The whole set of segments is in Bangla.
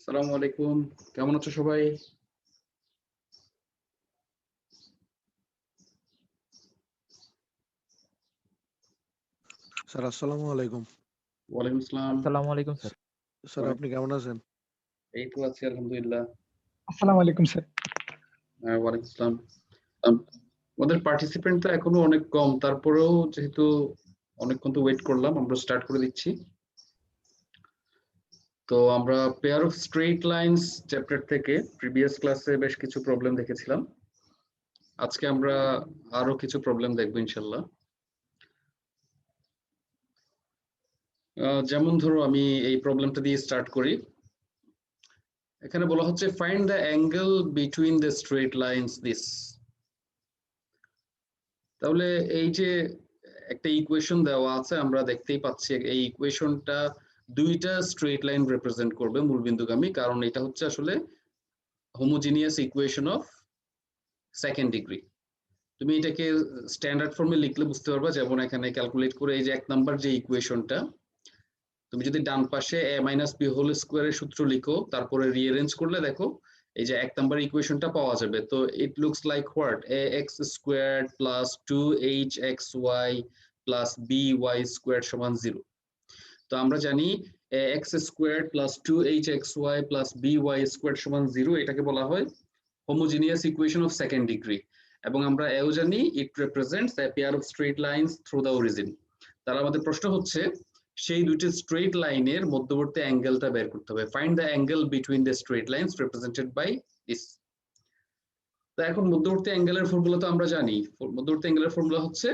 আসসালামু আলাইকুম, কেমন আছো সবাই? স্যার আসসালামু আলাইকুম। ওয়ালাইকুম আসসালাম। আসসালামু আলাইকুম স্যার। স্যার আপনি কেমন আছেন? এই তো আছি আলহামদুলিল্লাহ। আসসালামু আলাইকুম স্যার। ওয়ালাইকুম আসসালাম। আমাদের পার্টিসিপেন্ট তো এখনো অনেক কম, তারপরেও যেহেতু অনেকক্ষণ তো ওয়েট করলাম, আমরা স্টার্ট করে দিচ্ছি। তো আমরা pair of straight lines chapter থেকে প্রিভিয়াস ক্লাসে বেশ কিছু প্রবলেম দেখেছিলাম। আজকে আমরা আরো কিছু প্রবলেম দেখবো ইনশাল্লাহ। যেমন ধরো আমি এই প্রবলেমটা দিয়ে স্টার্ট করি। এখানে বলা হচ্ছে find the angle between the straight lines this. তাহলে এই যে একটা ইকুয়েশন দেওয়া আছে, আমরা দেখতেই পাচ্ছি এই ইকুয়েশনটা দুইটা স্ট্রেট লাইন রিপ্রেজেন্ট করবে মূলবিন্দুগামী, কারণ এটা হচ্ছে আসলে homogeneous equation of second degree. তুমি এটাকে স্ট্যান্ডার্ড ফর্মে লিখলে বুঝতে পারবা, যেমন এখানে ক্যালকুলেট করে এই যে এক নাম্বার যে ইকুয়েশনটা, তুমি যদি ডান পাশে a মাইনাস বি হোল স্কোয়ারের সূত্র লিখো, তারপরে রিঅ্যারেঞ্জ করলে দেখো এই যে এক নাম্বার ইকুয়েশনটা পাওয়া যাবে। তো it looks like what, ax squared plus 2hxy plus by squared সমান 0। তো আমরা জানি ax squared plus 2hxy plus by squared সমান 0, এটাকে বলা হয় homogeneous equation of second degree. এবং আমরা এও জানি ইট represents a pair of straight lines through the origin। তাহলে আমাদের প্রশ্ন হচ্ছে সেই দুইটি স্ট্রেট লাইনের মধ্যবর্তী অ্যাঙ্গেলটা বের করতে হবে। Find the angle between the straight lines represented by this. তো এখন মধ্যবর্তী অ্যাঙ্গেলের ফর্মুলা তো আমরা জানি। মধ্যবর্তী অ্যাঙ্গেলের ফর্মুলা হচ্ছে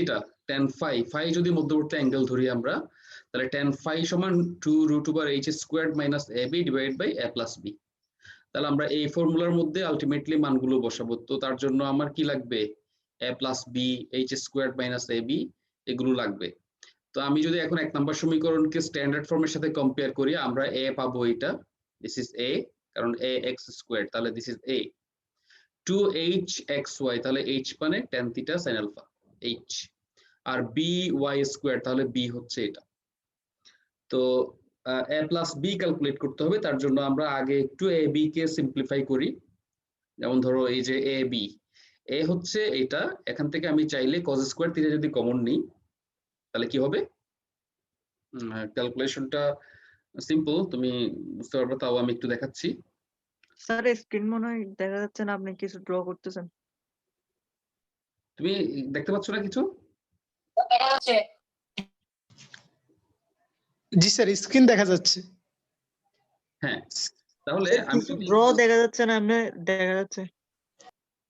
এটা tan phi। phi যদি মধ্যবর্তী অ্যাঙ্গেল ধরি আমরা, তাহলে tan phi সমান 2√h squared minus ab divided by a plus b। তাহলে আমরা এই ফর্মুলার মধ্যে আলটিমেটলি মানগুলো বসাবো। তো তার জন্য আমার কি লাগবে, a plus b, h squared minus ab, এগুলো লাগবে। তো আমি যদি এখন এক নাম্বার সমীকরণকে স্ট্যান্ডার্ড ফর্মের সাথে কম্পেয়ার করি, আমরা a পাবো এটা, দিস ইজ a, কারণ ax স্কয়ার্ড, তাহলে দিস ইজ a। 2hxy, তাহলে h মানে tan theta sin alpha h, আর by স্কয়ার্ড, তাহলে b হচ্ছে এটা। তো a প্লাস b ক্যালকুলেট করতে হবে, তার জন্য আমরা আগে একটু ab কে সিম্পলিফাই করি। যেমন ধরো এই যে ab, a হচ্ছে এটা, এখান থেকে আমি চাইলে cos স্কয়ার থিটা যদি কমন নিই, তাহলে কি হবে, ক্যালকুলেশনটা সিম্পল, তুমি বুঝতে পারবে, তাও আমি একটু দেখাচ্ছি। স্যার স্ক্রিন মনে হয় দেখা যাচ্ছে না, আপনি কিছু ড্র করতেছেন। তুমি দেখতে পাচ্ছ না কিছু? জি স্যার, স্ক্রিন দেখা যাচ্ছে। হ্যাঁ, তাহলে আমি যদি ড্র দেখা যাচ্ছে না, আপনি দেখা যাচ্ছে।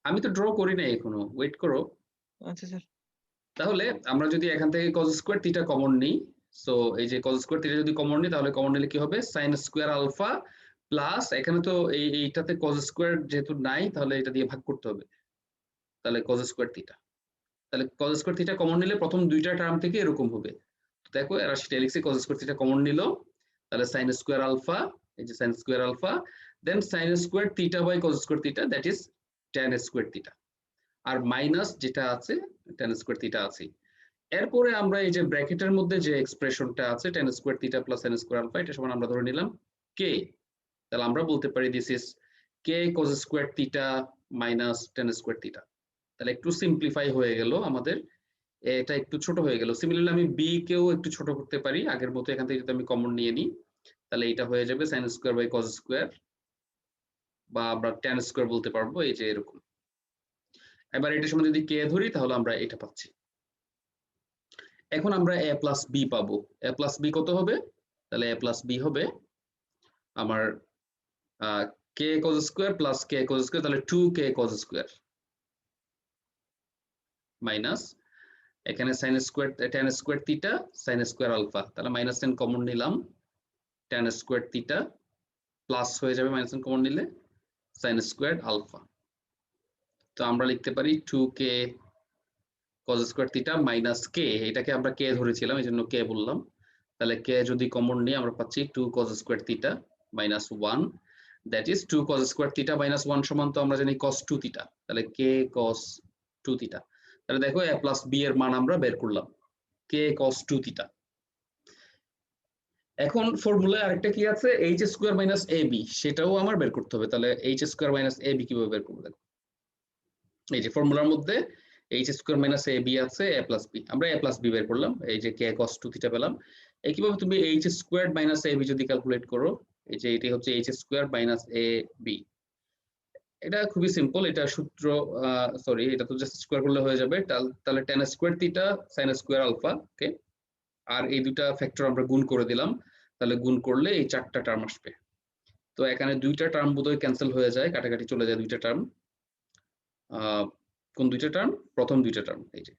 আমি তো ড্র করি না এখনো, ওয়েট করো। আচ্ছা স্যার। তাহলে আমরা যদি এখান থেকে cos স্কয়ার থিটা কমন নিই, সো এই যে cos স্কয়ার থিটা যদি কমন নিই, তাহলে কমন নিলে কি হবে, sin স্কয়ার আলফা প্লাস, এখানে তো এইটাতে cos স্কয়ার যেহেতু নাই, তাহলে এটা দিয়ে ভাগ করতে হবে, তাহলে cos স্কয়ার থিটা। তাহলে cos স্কয়ার থিটা কমন নিলে প্রথম দুইটা টার্ম থেকে এরকম হবে। তো দেখো এরা সেটা লিখছে, cos স্কয়ার থিটা কমন নিল, তাহলে sin স্কয়ার আলফা, এই যে sin square alpha, then sin square theta by cos square theta, that is tan square theta, আর মাইনাস যেটা আছে tan স্কয়ার থিটা আছে। এরপরে আমরা এই যে ব্র্যাকেটের মধ্যে যে এক্সপ্রেশনটা আছে tan square theta plus sin square alpha, এটা সমান আমরা ধরে নিলাম k। তাহলে আমরা বলতে পারি this is k cos square theta minus tan square theta. তাহলে একটু সিম্পলিফাই হয়ে গেল আমাদের, এটা একটু ছোট হয়ে গেল। সিমিলারলি আমি b কেও একটু ছোট করতে পারি আগের মতো, এখান থেকে যদি আমি কমন নিয়ে নিই, তাহলে এটা হয়ে যাবে sin square by cos square, বা আমরা tan স্কয়ার বলতে পারবো, এই যে এরকম। এবার এটার সময় যদি k ধরি, তাহলে আমরা এটা পাচ্ছি। এখন আমরা a প্লাস b পাবো। a প্লাস b কত হবে, তাহলে a প্লাস b হবে আমার k cos square plus k cos square, তাহলে 2k cos স্কয়ার মাইনাস, এখানে sin square tan square theta sin square alpha, তাহলে মাইনাস tan কমন নিলাম, tan স্কয়ার থিটা প্লাস হয়ে যাবে মাইনাস tan কমন নিলে sin স্কয়ার আলফা। তো আমরা লিখতে পারি 2k cos square theta minus k, এটাকে আমরা k ধরেছিলাম এই জন্য k বললাম। তাহলে k যদি কমন নিই, আমরা পাচ্ছি 2 cos square theta minus 1, that is 2 cos square theta minus 1 সমান তো আমরা জানি cos 2 থিটা, তাহলে k cos 2 থিটা। তাহলে দেখো a প্লাস b এর মান আমরা বের করলাম, k cos 2 থিটা। এখন ফর্মুলায় আরেকটা কি আছে, H square minus A B, সেটাও আমার বের করতে হবে। তাহলে H square minus A B কিভাবে বের করবো দেখো, এই যে ফর্মুলার মধ্যে H square minus A B আছে, এ প্লাস বি, আমরা এ প্লাস বি বের করলাম, এই যে কে কস 2 থিটা পেলাম। একইভাবে তুমি H square minus A B যদি ক্যালকুলেট করো, এই যে এটি হচ্ছে H square minus A B, এটা খুবই সিম্পল, এটা সূত্র সরি এটা তো জাস্ট স্কোয়ার করলে হয়ে যাবে। তাহলে tan square theta sin square alpha, okay, আর এই দুটা ফ্যাক্টর আমরা গুণ করে দিলাম, তাহলে গুণ করলে এই 4টা টার্ম আসবে। তো এখানে 2টা টার্ম বোধহয় ক্যান্সেল হয়ে যায়, কাটাকাটি চলে যায় 2টা টার্ম। কোন 2টা টার্ম? প্রথম 2টা টার্ম, এই যে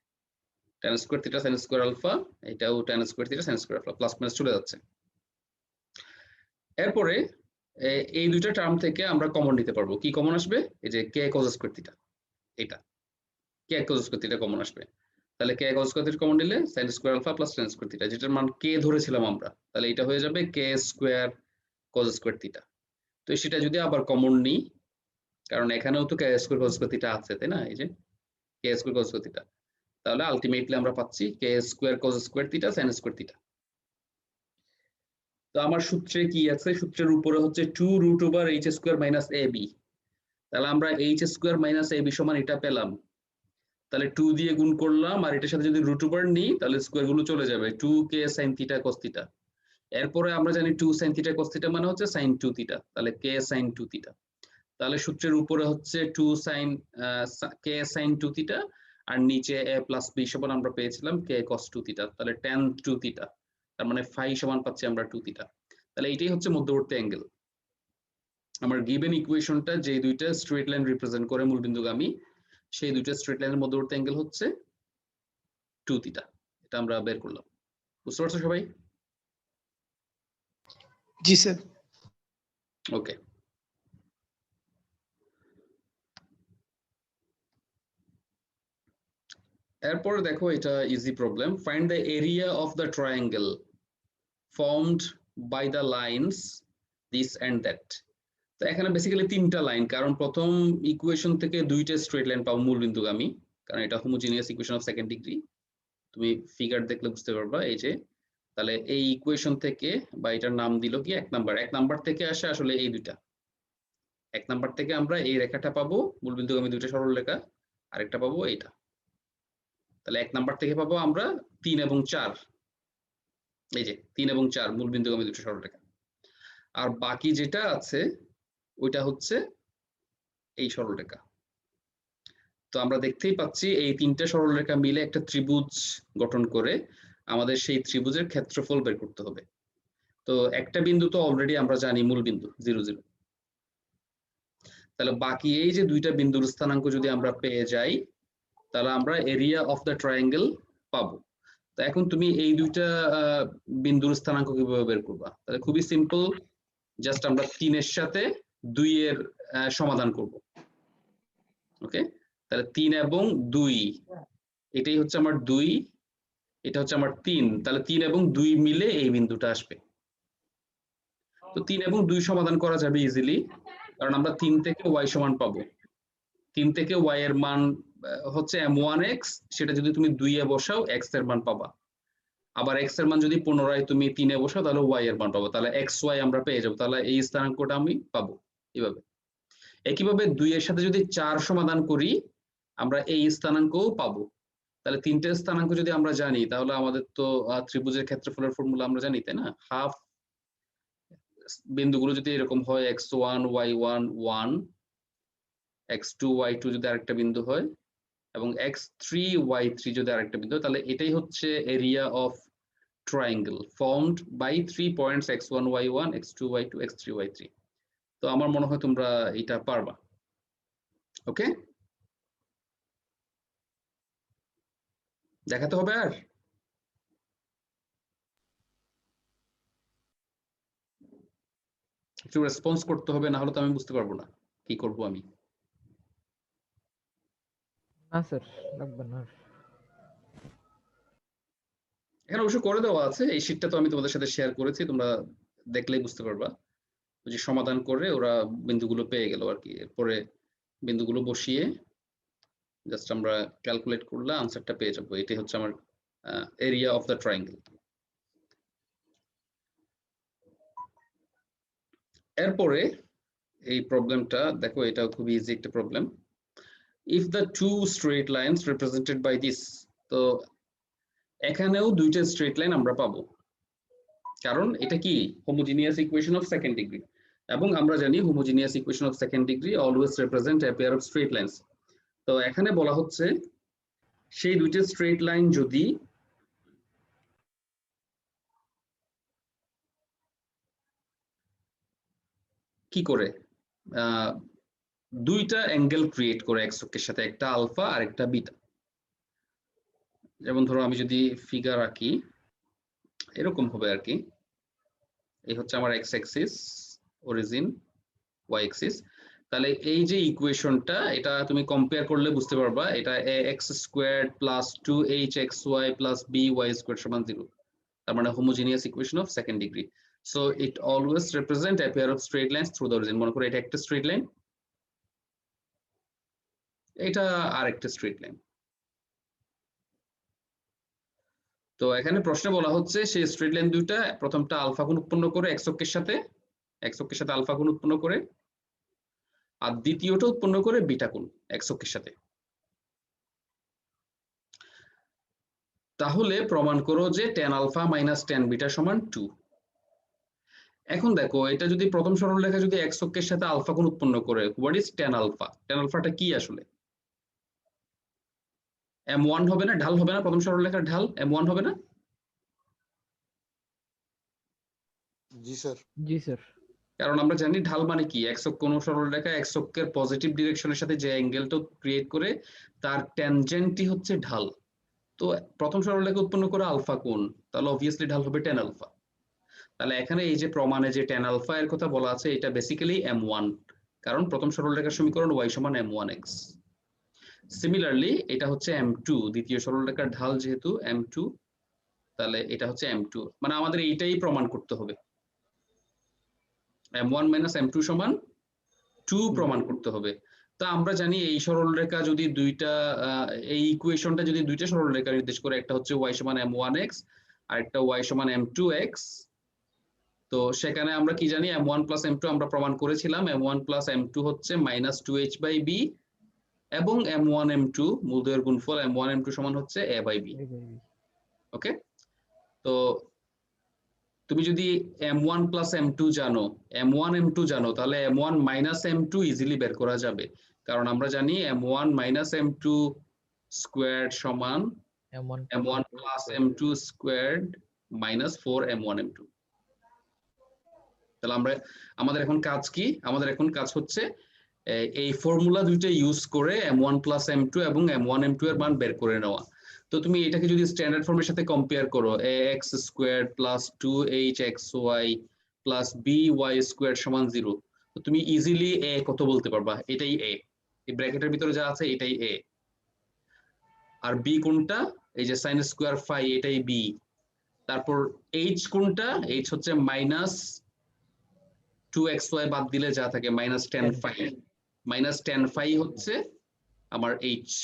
tan square theta sin square alpha, এটাও tan square theta sin square alpha, plus minus চলে যাচ্ছে। এরপরে এই 2টা টার্ম থেকে আমরা কমন নিতে পারবো, কি কমন আসবে? এই যে কে cos স্কোয়ার থিটা, এটা K cos square theta common আসবে। তাহলে K cos square theta common নিলে sin square alpha plus tan square theta, যেটার মান কে ধরেছিলাম আমরা, তাহলে এটা হয়ে যাবে K square cos square theta. তো সেটা যদি আবার কমন নিই, কারণ এখানেও তো K square cos square theta আছে, তাই না, এই যে K square cos square theta, তাহলে আলটিমেটলি আমরা পাচ্ছি K square cos square theta sin square theta. তো আমার সূত্রে কি আছে, সূত্রের উপরে হচ্ছে 2 root over H square minus A B, তাহলে আমরা H square minus A B সমান এটা পেলাম, তাহলে 2 দিয়ে গুণ করলাম, আর এটার সাথে যদি রুট ওভার নিই তাহলে স্কোয়ার গুলো চলে যাবে, 2k sin theta cos theta. এরপরে আমরা জানি 2 sin থিটা cos থিটা মানে হচ্ছে sin 2 থিটা, তাহলে k sin 2 থিটা। তাহলে সূত্রের উপরে হচ্ছে 2 sin k sin 2 থিটা, আর নিচে a প্লাস b সমান আমরা পেয়েছিলাম k cos 2 থিটা, তাহলে tan 2 থিটা, তার মানে phi সমান পাচ্ছি আমরা 2 থিটা। তাহলে এটাই হচ্ছে মধ্যবর্তী অ্যাঙ্গেল। আমার গিভেন ইকুয়েশনটা যে দুইটা স্ট্রেট লাইন রিপ্রেজেন্ট করে মূলবিন্দুগামী, সেই দুইটা স্ট্রেট লাইনের মধ্যবর্তী অ্যাঙ্গেল হচ্ছে 2 থিটা, এটা আমরা বের করলাম। বুঝতে পারছো সবাই? জি স্যার। ওকে, এরপর দেখো এটা easy problem, find the area of the triangle formed by the lines this and that. তো এখানে বেসিক্যালি 3টা লাইন, কারণ প্রথম ইকুয়েশন থেকে 2টা স্ট্রেট লাইন পাবো মূলবিন্দুগামী, কারণ এটা homogeneous equation of second degree, তুমি ফিগার দেখলে বুঝতে পারবা। এই যে তাহলে এই ইকুয়েশন থেকে, বা এটার নাম দিল কি 1 নাম্বার, 1 নাম্বার থেকে আসে আসলে এই দুইটা, 1 নাম্বার থেকে আমরা এই রেখাটা পাবো মূলবিন্দুগামী দুইটা সরলরেখা, আরেকটা পাবো এইটা। তাহলে 1 নাম্বার থেকে পাবো আমরা 3 এবং 4, এই যে 3 এবং 4 মূলবিন্দুগামী দুটো সরলরেখা, আর বাকি যেটা আছে ওইটা হচ্ছে এই সরলরেখা। তো আমরা দেখতেই পাচ্ছি এই 3টা সরলরেখা মিলে একটা ত্রিভুজ গঠন করে আমাদের সেই ত্রিভুজের ক্ষেত্রফল বের করতে হবে। তো একটা বিন্দু তো অলরেডি আমরা জানি মূল বিন্দু 0 0, তাহলে বাকি এই যে দুইটা বিন্দুর স্থানাঙ্ক যদি আমরা পেয়ে যাই, তাহলে আমরা এরিয়া অফ দ্য ট্রায়াঙ্গেল পাবো। তো এখন তুমি এই দুইটা বিন্দুর স্থানাঙ্ক কিভাবে বের করবা? তাহলে খুবই সিম্পল, জাস্ট আমরা 3 এর সাথে 2 এর সমাধান করব। ওকে, তাহলে 3 এবং 2, এটাই হচ্ছে আমার 2, এটা হচ্ছে আমার 3, তাহলে 3 এবং 2 মিলে এই বিন্দুটা আসবে। তো 3 এবং 2 সমাধান করা যাবে ইজিলি, কারণ আমরা 3 থেকে y সমান পাবো। 3 থেকে y এর মান হচ্ছে m1x, সেটা যদি তুমি 2 এ বসাও x এর মান পাবা, আবার x এর মান যদি পুনরায় তুমি 3 এ বসাও তাহলে y এর মান পাবো, তাহলে xy আমরা পেয়ে যাবো, তাহলে এই স্থানাঙ্কটা আমি পাবো এইভাবে। একইভাবে 2 এর সাথে যদি 4 সমাধান করি আমরা এই স্থানাঙ্কও পাবো। তাহলে 3টে স্থানাঙ্ক যদি আমরা জানি, তাহলে আমাদের তো ত্রিভুজের ক্ষেত্রফলের ফর্মুলা আমরা জানি, তাই না? হাফ বিন্দুগুলো যদি এরকম হয় x1 y1 1, x2 y2 যদি আরেকটা বিন্দু হয়, এবং x3 y3 যদি আরেকটা বিন্দু হয়, তাহলে এটাই হচ্ছে area of triangle formed by 3 points x1 y1 x2 y2 x3 y3। তো আমার মনে হয় তোমরা এটা পারবা। ওকে, দেখাতে হবে আর একটু রেসপন্স করতে হবে, না হলে তো আমি বুঝতে পারবো না কি করব আমি। না স্যার, লাগবে না। এখানে অবশ্য করে দেওয়া আছে, এই শীটটা তো আমি তোমাদের সাথে শেয়ার করেছি, তোমরা দেখলেই বুঝতে পারবা। ওই যে সমাধান করে ওরা বিন্দুগুলো পেয়ে গেল আর কি, এরপরে বিন্দুগুলো বসিয়ে জাস্ট আমরা ক্যালকুলেট করলে আনসারটা পেয়ে যাবো। এটাই হচ্ছে আমার এরিয়া অফ দ্য ট্রায়াঙ্গেল। এরপরে এই প্রবলেমটা দেখো, এটাও খুব ইজি একটা problem. If the two straight lines represented by this, তো এখানেও দুইটা স্ট্রেট লাইন আমরা পাবো, কারণ এটা কি homogeneous equation of second degree, এবং আমরা জানি homogeneous equation of second degree always represent a pair of straight lines. তো এখানে বলা হচ্ছে সেই দুইটা স্ট্রেট লাইন যদি কি করে দুইটা অ্যাঙ্গেল ক্রিয়েট করে এক্স অক্ষের সাথে, একটা আলফা আর একটা বিটা। যেমন ধরো আমি যদি ফিগার আঁকি, এরকম হবে আর কি। এই হচ্ছে আমার X axis, origin, Y axis. তাহলে এই যে ইকুয়েশনটা, এটা তুমি কম্পেয়ার করলে বুঝতে পারবা, এটা x square plus 2hxy plus by square সমান 0। তার মানে homogeneous equation of second degree. So it always represent a pair of straight lines through the origin. মনে করো এটা একটা স্ট্রেট লাইন, এটা আর একটা স্ট্রেট লাইন। তো এখানে প্রশ্নে বলা হচ্ছে সেই স্ট্রেট লাইন দুইটা, প্রথমটা আলফা কোণ উৎপন্ন করে এক্স অক্ষের সাথে আলফা কোণ উৎপন্ন করে, আর দ্বিতীয়টা উৎপন্ন করে বিটা কোণ এক্স অক্ষের সাথে। তাহলে প্রমাণ করো যে tan alpha minus tan beta সমান 2। এখন দেখো, এটা যদি প্রথম সরলরেখা যদি এক্স অক্ষের সাথে আলফা কোণ উৎপন্ন করে, what is tan alpha? tan আলফাটা কি আসলে? m1 হবে না, ঢাল হবে না, প্রথম সরলরেখার ঢাল m1 হবে না? জি স্যার। জি স্যার। কারণ আমরা জানি ঢাল মানে কি, এক্স অক্ষ কোন সরলরেখা এক্স অক্ষের পজিটিভ ডিরেকশনের সাথে যে অ্যাঙ্গেলটা ক্রিয়েট করে তার ট্যানজেন্টই হচ্ছে ঢাল। তো প্রথম সরলরেখা উৎপন্ন করে আলফা কোণ, তাহলে অবভিয়াসলি ঢাল হবে tan আলফা। তাহলে এখানে এই যে প্রমাণে যে tan আলফা এর কথা বলা আছে, এটা বেসিক্যালি m1, কারণ প্রথম সরলরেখার সমীকরণ y সমান m1x। সিমিলারলি এটা হচ্ছে m2, দ্বিতীয় সরলরেখার ঢাল যেহেতু m2, তাহলে এটা হচ্ছে m2। মানে আমাদের এইটাই প্রমাণ করতে হবে, m1 মাইনাস m2 সমান 2 প্রমাণ করতে হবে। তা আমরা জানি এই সরলরেখা যদি দুইটা, এই ইকুয়েশনটা যদি দুইটা সরলরেখা নির্দেশ করে, একটা হচ্ছে y সমান m1x আর একটা y সমান m2x, তো সেখানে আমরা কি জানি m1 প্লাস m2 আমরা প্রমাণ করেছিলাম, m1 প্লাস m2 হচ্ছে মাইনাস 2h/b, এবং m1 m2 মূলদ্বয়ের গুণফল m1 m2 সমান হচ্ছে a/b। ওকে, তো তুমি যদি m1 প্লাস m2 জানো, m1 m2 জানো, তাহলে m1 মাইনাস m2 ইজিলি বের করা যাবে, কারণ আমরা জানি m1 মাইনাস m2 স্কোয়ার্ড সমান m1 plus m2 squared minus 4m1 m2। তাহলে আমাদের এখন কাজ কি? আমাদের এখন কাজ হচ্ছে এই ফর্মুলা দুইটা ইউজ করে m1 প্লাস m2 এবং m1 m2 এর মান বের করে নেওয়া। তো তুমি এটাকে যদি স্ট্যান্ডার্ড ফর্মের সাথে কম্পেয়ার করো, ax square plus 2hxy plus by square সমান 0, তো তুমি ইজিলি a কত বলতে পারবা? এটাই a, এই ব্র্যাকেটের ভিতরে যা আছে এটাই a। আর b কোনটা? এই যে sin স্কোয়ার ফাই, এটাই b। তারপর h কোনটা? h হচ্ছে মাইনাস 2xy বাদ দিলে যা থাকে minus tan phi, minus tan phi হচ্ছে আমার h।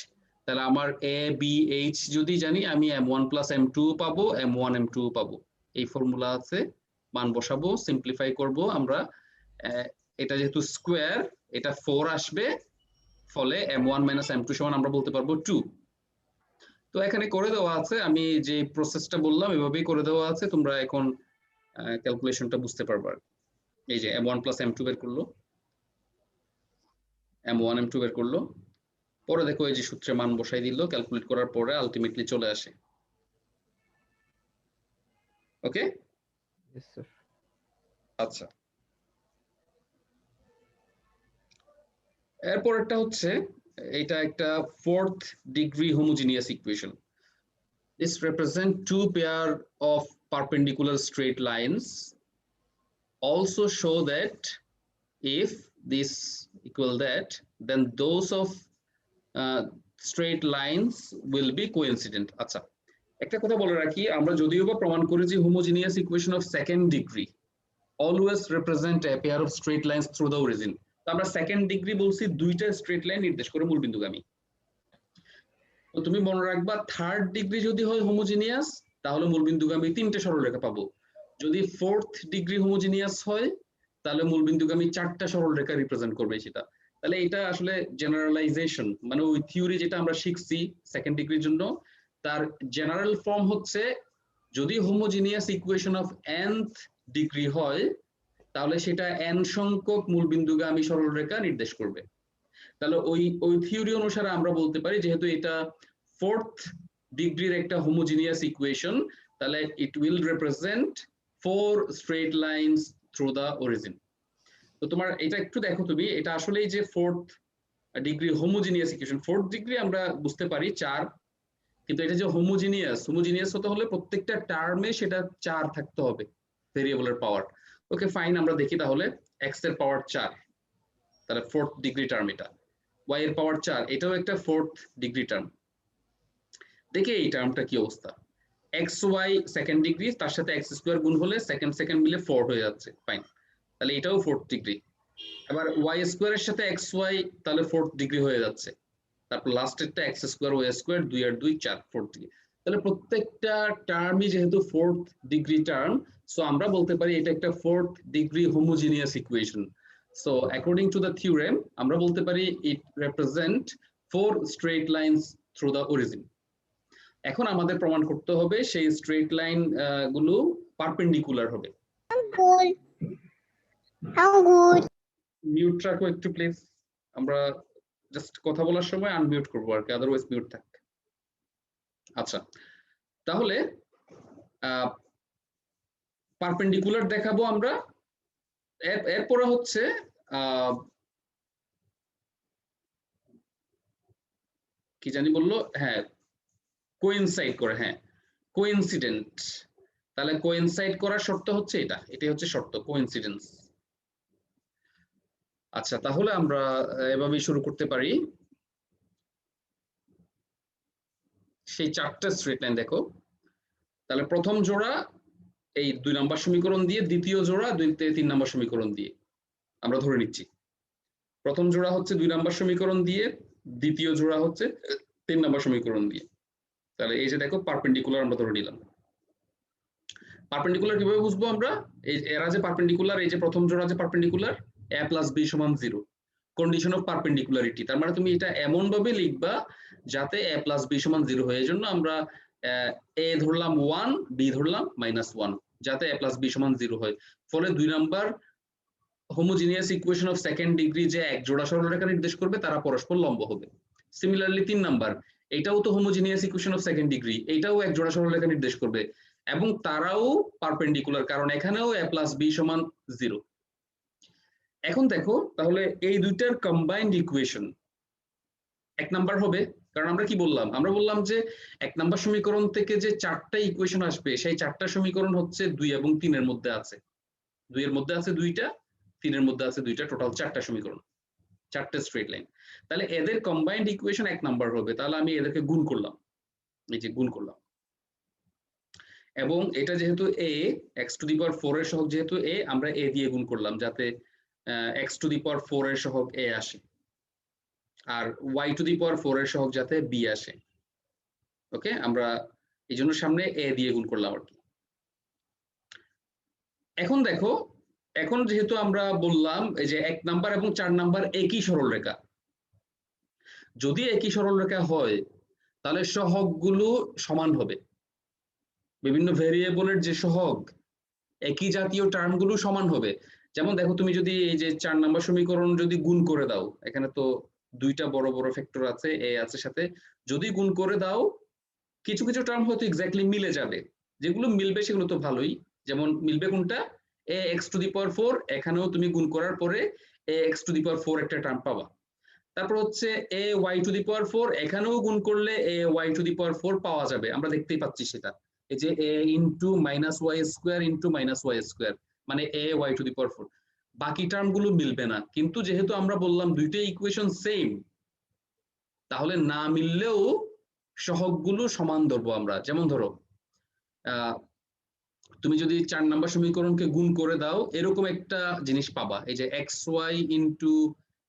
তাহলে আমার a b h যদি জানি, আমি m1 প্লাস m2 পাবো, m1 m2 পাবো। এই ফর্মুলা আছে, মান বসাবো, সিম্পলিফাই করব আমরা। এটা যেহেতু স্কোয়ার, এটা 4 আসবে, ফলে m1 মাইনাস m2 সমান আমরা বলতে পারবো 2। তো এখানে করে দেওয়া আছে, আমি যে প্রসেসটা বললাম এভাবেই করে দেওয়া আছে, তোমরা এখন ক্যালকুলেশনটা বুঝতে পারবা। এই যে m1 প্লাস m2 বের করলো, m1 m2 বের করলো, পরে দেখো এই যে সূত্রে মান বসাই দিল, ক্যালকুলেট করার পরে আলটিমেটলি চলে আসে। ওকে, আচ্ছা। এরপরটা হচ্ছে, এটা একটা fourth degree homogeneous equation. This represent two pair of perpendicular straight lines. Also show that if this equal that, then those of straight lines will be coincident. আচ্ছা, একটা কথা বলে রাখি, আমরা যদিও বা প্রমাণ করেছি homogeneous equation of second degree always represent a pair of straight lines through the origin। তো আমরা সেকেন্ড ডিগ্রি বলছি দুইটা স্ট্রেট লাইন নির্দেশ করে মূলবিন্দুগামী। তো তুমি মনে রাখবা, থার্ড ডিগ্রি যদি হয় হোমোজিনিয়াস, তাহলে মূলবিন্দুগামী তিনটে সরলরেখা পাবো। যদি ফোর্থ ডিগ্রি হোমোজিনিয়াস হয়, তাহলে মূলবিন্দুগামী 4টা সরলরেখা রিপ্রেজেন্ট করবে সেটা। তাহলে এটা আসলে জেনারেলাইজেশন, মানে ওই থিওরি যেটা আমরা শিখছি সেকেন্ড ডিগ্রির জন্য, তার জেনারেল ফর্ম হচ্ছে যদি homogeneous equation of nth degree হয় তাহলে সেটা n সংখ্যক মূলবিন্দুগামী সরলরেখা নির্দেশ করবে। তাহলে ওই থিওরি অনুসারে আমরা বলতে পারি যেহেতু এটা 4th ডিগ্রির একটা হোমোজিনিয়াস ইকুয়েশন, তাহলে it will represent 4 straight lines through the origin. তো তোমার এটা একটু দেখো, তুমি এটা আসলেই যে 4th degree homogeneous equation, 4th degree আমরা বুঝতে পারি 4, কিন্তু এটা যে হোমোজিনিয়াস হতে হলে প্রত্যেকটা টার্মে সেটা 4 থাকতে হবে ভেরিয়েবলের পাওয়ার। ওকে ফাইন, আমরা দেখি তাহলে x এর পাওয়ার 4, তাহলে 4th ডিগ্রি টার্ম এটা, y এর পাওয়ার 4 এটাও একটা 4th ডিগ্রি টার্ম। দেখি এই টার্মটা কি অবস্থা, xy সেকেন্ড ডিগ্রি, তার সাথে x স্কয়ার গুণ হলে সেকেন্ড মিলে 4 হয়ে যাচ্ছে, ফাইন, তাহলে এটাও 4th ডিগ্রি। এবার y স্কয়ারের সাথে xy তাহলে 4th ডিগ্রি হয়ে যাচ্ছে, তারপর লাস্টেরটা x স্কয়ার y স্কয়ার 2 আর 2 4, 4th ডিগ্রি। তাহলে প্রত্যেকটা টার্মই যেহেতু 4th ডিগ্রি টার্ম, সো আমরা বলতে পারি এটা একটা 4th degree homogeneous equation. So according to the theorem আমরা বলতে পারি it represent 4 straight lines through the origin. এখন আমাদের প্রমাণ করতে হবে সেই স্ট্রেট লাইন গুলো পারপেন্ডিকুলার হবে। মিউট রাখো একটু প্লিজ, আমরা জাস্ট কথা বলার সময় আনমিউট করবো আর কি, আদারওয়াইজ মিউট থাকবে। আচ্ছা, তাহলে পারপেন্ডিকুলার দেখাবো আমরা। এরপরে হচ্ছে কি জানি বললো, হ্যাঁ কোইনসাইড করে, হ্যাঁ কোইনসিডেন্ট। তাহলে কোইনসাইড করার শর্ত হচ্ছে এটাই হচ্ছে শর্ত, কোইনসিডেন্স। আচ্ছা, তাহলে আমরা এভাবেই শুরু করতে পারি। সেই 4টা স্ট্রেট লাইন দেখো, তাহলে প্রথম জোড়া এই 2 নম্বর সমীকরণ দিয়ে, দ্বিতীয় জোড়া 3 নম্বর সমীকরণ দিয়ে আমরা ধরে নিচ্ছি। প্রথম জোড়া হচ্ছে 2 নম্বর সমীকরণ দিয়ে, দ্বিতীয় জোড়া হচ্ছে 3 নম্বর সমীকরণ দিয়ে। তাহলে এই যে দেখো পারপেন্ডিকুলার আমরা ধরে নিলাম। পারপেন্ডিকুলার কিভাবে বুঝবো আমরা, এরা যে পারপেন্ডিকুলার, এই যে প্রথম জোড়া যে perpendicular, a + b = 0, condition of perpendicularity. তার মানে তুমি এটা এমন ভাবে লিখবা যাতে a + b = 0 হয়। এজন্য আমরা a ধরলাম 1, b ধরলাম -1, যাতে a + b = 0 হয়। ফলে 2 number homogeneous equation of second degree যে এক জোড়া সরলরেখা নির্দেশ করবে তারা পরস্পর লম্ব হবে। সিমিলারলি 3 নাম্বার, এটাও তো homogeneous equation of second degree, এটাও এক জোড়া সরলরেখা নির্দেশ করবে এবং তারাও পারপেন্ডিকুলার, কারণ এখানেও a + b = 0। এখন দেখো তাহলে এই দুইটার কম্বাইন্ড ইকুয়েশন 1 নাম্বার হবে, কারণ আমরা কি বললাম, আমরা বললাম যে 1 নাম্বার সমীকরণ থেকে যে 4টা ইকুয়েশন আসবে সেই 4টা সমীকরণ হচ্ছে 2 এবং 3 এর মধ্যে আছে, 2 এর মধ্যে আছে 2টা, 3 এর মধ্যে আছে 2টা, টোটাল 4টা সমীকরণ, 4টে স্ট্রেট লাইন। তাহলে এদের কম্বাইন্ড ইকুয়েশন 1 নাম্বার হবে। তাহলে আমি এদেরকে গুণ করলাম, এই যে গুণ করলাম, এবং এটা যেহেতু a, x⁴ এর সহগ যেহেতু a, আমরা a দিয়ে গুণ করলাম যাতে x⁴ এর সহগ a আসে, আর y⁴ এর সহগ যাতে b আসে। ওকে, আমরা এই জন্য সামনে a দিয়ে গুণ করলাম আর কি। এখন দেখো, এখন যেহেতু আমরা বললাম এই যে 1 নাম্বার এবং 4 নাম্বার একই সরলরেখা, যদি একই সরলরেখা হয় তাহলে সহগগুলো সমান হবে। বিভিন্ন ভেরিয়েবলের যে সহগ, একই জাতীয় টার্মগুলো সমান হবে। যেমন দেখো, তুমি যদি এই যে 4 নাম্বার সমীকরণ যদি গুণ করে দাও, এখানে তো 2টা বড় বড় ফ্যাক্টর আছে, a আছে সাথে, যদি গুণ করে দাও কিছু কিছু টার্ম হয়তো এক্স্যাক্টলি মিলে যাবে, যেগুলো মিলবে সেগুলো তো ভালোই। যেমন মিলবে কোনটা, ax⁴, এখানেও তুমি গুণ করার পরে ax⁴ একটা টার্ম পাবা। তারপর হচ্ছে ay⁴, এখানেও গুণ করলে ay⁴ পাওয়া যাবে, আমরা দেখতেই পাচ্ছি সেটা, এই যে a × -y² মানে ay⁴। বাকি টার্ম গুলো মিলবে না, কিন্তু যেহেতু আমরা বললাম দুইটা ইকুয়েশন সেম, তাহলে না মিললেও সহগগুলো সমান ধরবো আমরা। যেমন ধরো তুমি যদি 4 নাম্বার সমীকরণকে গুণ করে দাও, এরকম একটা জিনিস পাবা, এই যে xy ×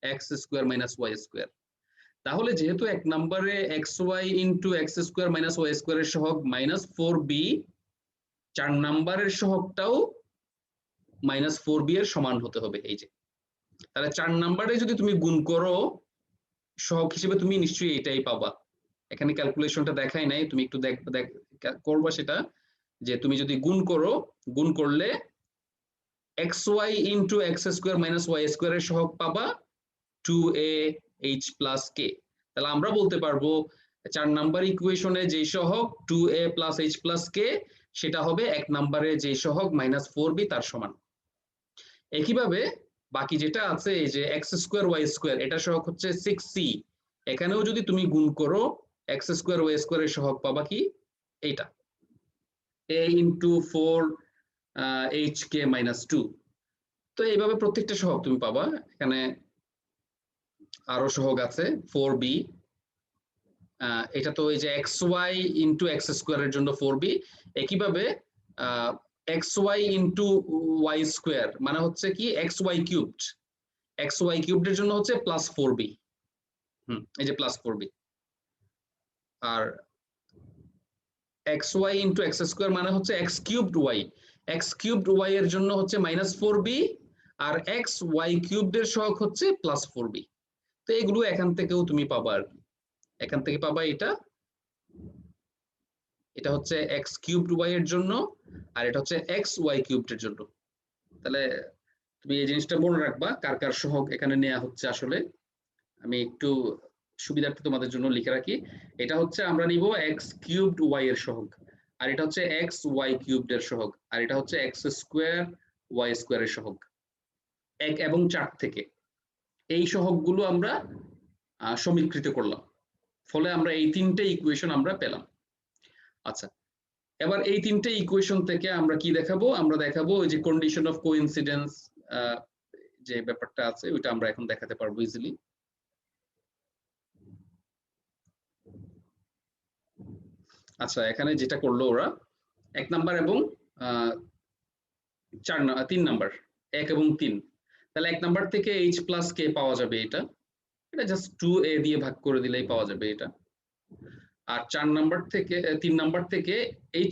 x² - y²। তাহলে যেহেতু 1 নম্বরে xy × x² - y² এর সহগ -4b, 4 নাম্বারের সহগটাও -4b এর সমান হতে হবে। এই যে তাহলে 4 নাম্বারে যদি তুমি গুণ করো সহগ হিসেবে তুমি নিশ্চয়ই এটাই পাবা। এখানে ক্যালকুলেশনটা দেখাই নাই, তুমি একটু করবা সেটা, যে তুমি যদি গুণ করো, গুণ করলে xy into X square minus Y square এর সহগ পাবা 2a h প্লাস k। তাহলে আমরা বলতে পারবো 4 নাম্বার ইকুয়েশনে যে সহগ 2a plus h plus k সেটা হবে 1 নাম্বারে যে সহগ -4b তার সমান। একইভাবে বাকি যেটা আছে এই যে এক্স স্কোয়ার ওয়াই স্কোয়ার এটা সহগ হচ্ছে 6c, এখানেও যদি তুমি গুণ করো এক্স স্কোয়ার ওয়াই স্কোয়ার এর সহগ পাবা কি এইটা a ইন্টু 4 hk মাইনাস 2। তো এইভাবে প্রত্যেকটা সহগ তুমি পাবা। এখানে আরো সহগ আছে 4b, এটা তো এই যে xy ইন্টু এক্স স্কোয়ারের জন্য 4b। একইভাবে xy ইন্টু ওয়াই স্কোয়ার মানে হচ্ছে কি xy কিউবড, xy কিউবড এর জন্য হচ্ছে প্লাস 4b। এই যে প্লাস 4b। আর xy ইন্টু এক্স স্কোয়ার মানে হচ্ছে x cubed y, x cubed y এর জন্য হচ্ছে -4b, আর xy কিউবড এর সহগ হচ্ছে প্লাস 4b। তো এগুলো এখান থেকেও তুমি পাবা আর কি, এখান থেকে পাবা এটা, এটা হচ্ছে x কিউবড y এর জন্য, আর এটা হচ্ছে xy কিউবড এর জন্য। তাহলে তুমি এই জিনিসটা মনে রাখবা কার কার সহগ এখানে নেওয়া হচ্ছে। আসলে আমি একটু সুবিধার্থে তোমাদের জন্য লিখে রাখি, এটা হচ্ছে আমরা নিব x কিউবড y এর সহগ, আর এটা হচ্ছে xy কিউবড এর সহগ, আর এটা হচ্ছে x স্কোয়ার y স্কোয়ার এর সহগ 1 এবং 4 থেকে। এই সহগগুলো আমরা সমীকৃত করলাম, ফলে আমরা এই তিনটে ইকুয়েশন আমরা পেলাম। আচ্ছা, এবার এই তিনটে ইকুয়েশন থেকে আমরা কি দেখাবো, আমরা দেখাবো ওই যে কন্ডিশন অফ কোইন্সিডেন্স যে ব্যাপারটা আছে ওইটা আমরা এখন দেখাতে পারবো ইজিলি। আচ্ছা, এখানে যেটা করলো ওরা 1 নাম্বার এবং 3 নাম্বার, 1 এবং 3, তাহলে 1 নাম্বার থেকে h প্লাস k পাওয়া যাবে, এটা জাস্ট 2a দিয়ে ভাগ করে দিলেই পাওয়া যাবে এটা। আর 4 নাম্বার থেকে 3 নাম্বার থেকে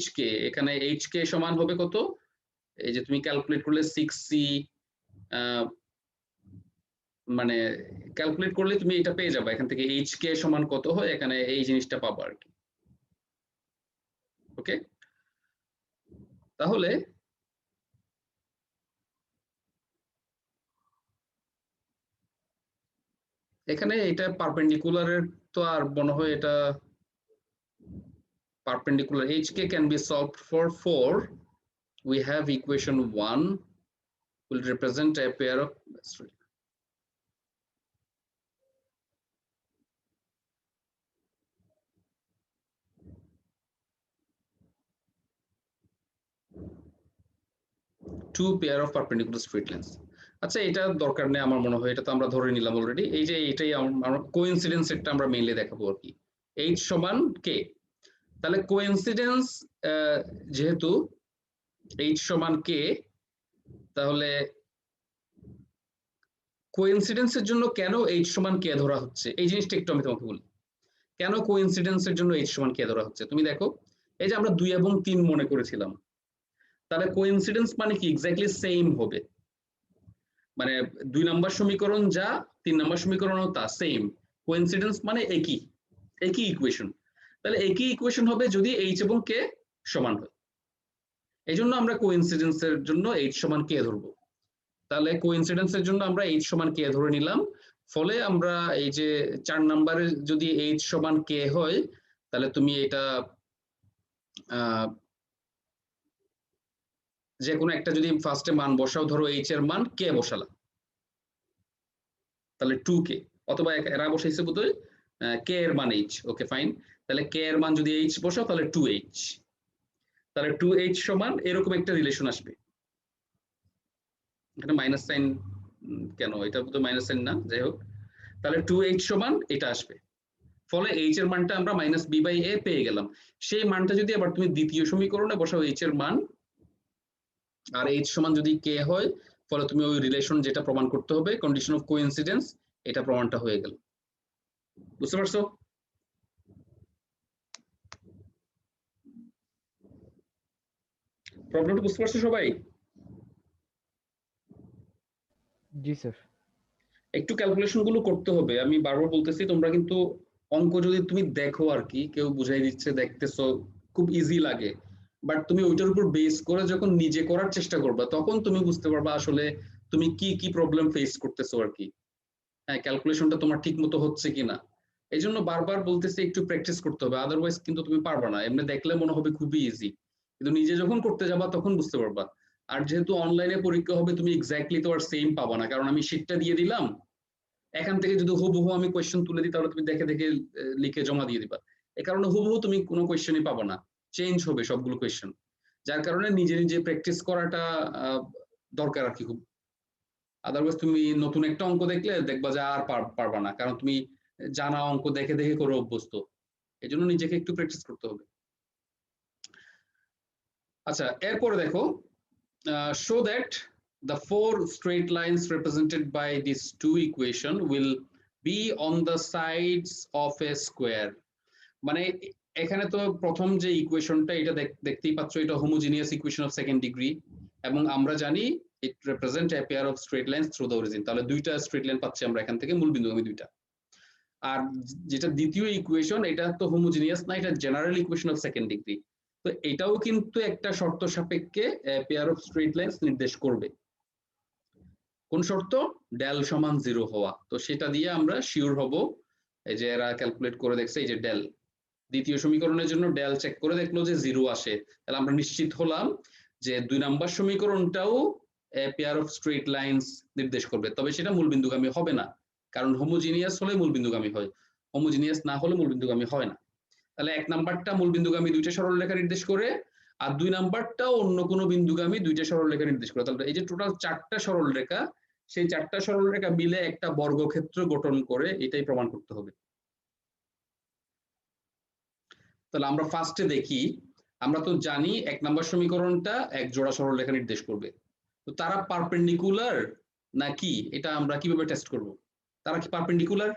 hk, এখানে hk সমান হবে কত, এই যে তুমি ক্যালকুলেট করলে 6c, মানে ক্যালকুলেট করলে তুমি এটা পেয়ে যাবে, এখান থেকে hk সমান কত হয় এখানে এই জিনিসটা পাবো আর কি। ওকে, তাহলে এখানে এটা পারপেন্ডিকুলারের তো আর মনে হয় এটা perpendicular hk can be solved for 4. We have equation 1 will represent a pair of, two pair of perpendicular straight lines. আচ্ছা, এটা দরকার নেই আমার মনে হয়, এটা তো আমরা ধরে নিলাম অলরেডি। এই যে এটাই আমরা কোইন্সিডেন্স একটা আমরা মেইনলি দেখাবো আর কি, h সমান k। তাহলে কোইন্সিডেন্স যেহেতু h সমান k, তাহলে কোইন্সিডেন্সের জন্য কেন h সমান k ধরা হচ্ছে এই জিনিসটা একটু আমি তোমাকে বলি। কেন কোইন্সিডেন্সের জন্য h সমান k ধরা হচ্ছে, তুমি দেখো এই যে আমরা 2 এবং 3 মনে করেছিলাম, তাহলে কোইন্সিডেন্স মানে কি এক্স্যাক্টলি সেম হবে, মানে 2 নাম্বার সমীকরণ যা 3 নাম্বার সমীকরণও তা সেম। কোইন্সিডেন্স মানে একই একই ইকুয়েশন, তাহলে একই ইকুয়েশন হবে যদি h এবং k সমান হয়। এই জন্য আমরা কোইন্সিডেন্সের জন্য h সমান k ধরবো। তাহলে কোইন্সিডেন্সের জন্য আমরা h সমান k ধরে নিলাম, ফলে আমরা এই যে 4 নাম্বারে যদি h সমান k হয়, তাহলে তুমি এটা যে কোনো একটা যদি ফার্স্টে মান বসাও, ধরো h এর মান k বসালাম, তাহলে 2k, অথবা এরা বসাইছে বোধহয় k এর মান h, ওকে ফাইন। তাহলে k এর মান যদি h বসাও তাহলে 2h, তাহলে 2h সমান এরকম একটা রিলেশন আসবে। এখানে মাইনাস সাইন কেন, এটা বোধহয় মাইনাস সাইন না, যাই হোক, তাহলে 2h সমান এটা আসবে, ফলে h এর মানটা আমরা -b/a পেয়ে গেলাম। সেই মানটা যদি আবার তুমি দ্বিতীয় সমীকরণে বসাও h এর মান, আর h সমান যদি k হয়, ফলে তুমি ওই রিলেশন যেটা প্রমাণ করতে হবে কন্ডিশন অফ কোইন্সিডেন্স, এটা প্রমাণটা হয়ে গেল। বুঝতে পারছো? প্রবলেমটা বুঝতে পারছো সবাই? জি স্যার। একটু ক্যালকুলেশন গুলো করতে হবে, আমি বারবার বলতেছি তোমরা কিন্তু অঙ্ক যদি তুমি দেখো আর কি, কেউ বুঝাই দিচ্ছে দেখতেছো খুব ইজি লাগে, বাট তুমি ওইটার উপর বেস করে যখন নিজে করার চেষ্টা করবা তখন তুমি বুঝতে পারবা আসলে তুমি কি কি প্রবলেম ফেস করতেছো আর কি। হ্যাঁ, ক্যালকুলেশনটা তোমার ঠিক মতো হচ্ছে কিনা, এই জন্য বারবার বলতেছি একটু প্র্যাকটিস করতে হবে, আদারওয়াইজ কিন্তু তুমি পারবা না। এমনি দেখলে মনে হবে খুবই ইজি, কিন্তু নিজে যখন করতে যাবা তখন বুঝতে পারবা। আর যেহেতু অনলাইনে পরীক্ষা হবে তুমি এক্স্যাক্টলি তো আর সেম পাবা না, কারণ আমি শীটটা দিয়ে দিলাম, এখান থেকে যদি হুবহু আমি কোয়েশ্চেন তুলে দিই তাহলে তুমি দেখে দেখে লিখে জমা দিয়ে দিবা। এই কারণে হুবহু তুমি কোনো কোয়েশ্চেনই পাবা না, চেঞ্জ হবে সবগুলো কোয়েশ্চেন। যার কারণে নিজে নিজে প্র্যাকটিস করাটা দরকার আর কি খুব। আদারওয়াইজ তুমি নতুন একটা অঙ্ক দেখলে দেখবা যে আর পারবা না, কারণ তুমি জানা অঙ্ক দেখে দেখে করে অভ্যস্ত। এই জন্য নিজেকে একটু প্র্যাকটিস করতে হবে। আচ্ছা, এরপরে দেখো, show that the four straight lines represented by these two equation will be on the sides of a square. মানে এখানে তো প্রথম যে ইকুয়েশনটা এটা দেখতেই পাচ্ছ, এটা homogeneous equation of second degree, এবং আমরা জানি it represent a pair of straight lines through the origin। তাহলে দুইটা স্ট্রেট লাইন পাচ্ছি আমরা এখান থেকে, মূলবিন্দুগামী দুইটা। আর যেটা দ্বিতীয় ইকুয়েশন, এটা তো হোমোজিনিয়াস না, এটা general equation of second degree. তো এটাও কিন্তু একটা শর্ত সাপেক্ষে পেয়ার অফ স্ট্রেট লাইনস নির্দেশ করবে। কোন শর্ত? ডেল সমান 0 হওয়া। তো সেটা দিয়ে আমরা শিওর হব। এই যে এরা ক্যালকুলেট করে দেখছে, এই যে ডেল, দ্বিতীয় সমীকরণের জন্য ডেল চেক করে দেখলো যে 0 আসে, তাহলে আমরা নিশ্চিত হলাম যে 2 নাম্বার সমীকরণটাও পেয়ার অফ স্ট্রেট লাইনস নির্দেশ করবে। তবে সেটা মূলবিন্দুগামী হবে না, কারণ হোমোজিনিয়াস হলে মূলবিন্দুগামী হয়, হোমোজিনিয়াস না হলে মূলবিন্দুগামী হয় না। তাহলে 1 নাম্বারটা মূলবিন্দুগামী দুইটা সরলরেখা নির্দেশ করে, আর 2 নাম্বারটাও অন্য কোনো বিন্দুগামী দুইটা সরলরেখা নির্দেশ করে। তাহলে এই যে টোটাল 4টা সরলরেখা, সেই 4টা সরলরেখা মিলে একটা বর্গক্ষেত্র গঠন করে, এটাই প্রমাণ করতে হবে। তাহলে আমরা ফার্স্টে দেখি, আমরা তো জানি 1 নাম্বার সমীকরণটা এক জোড়া সরলরেখা নির্দেশ করবে। তো তারা পারপেন্ডিকুলার নাকি, এটা আমরা কিভাবে টেস্ট করব? তারা কি পারপেন্ডিকুলার?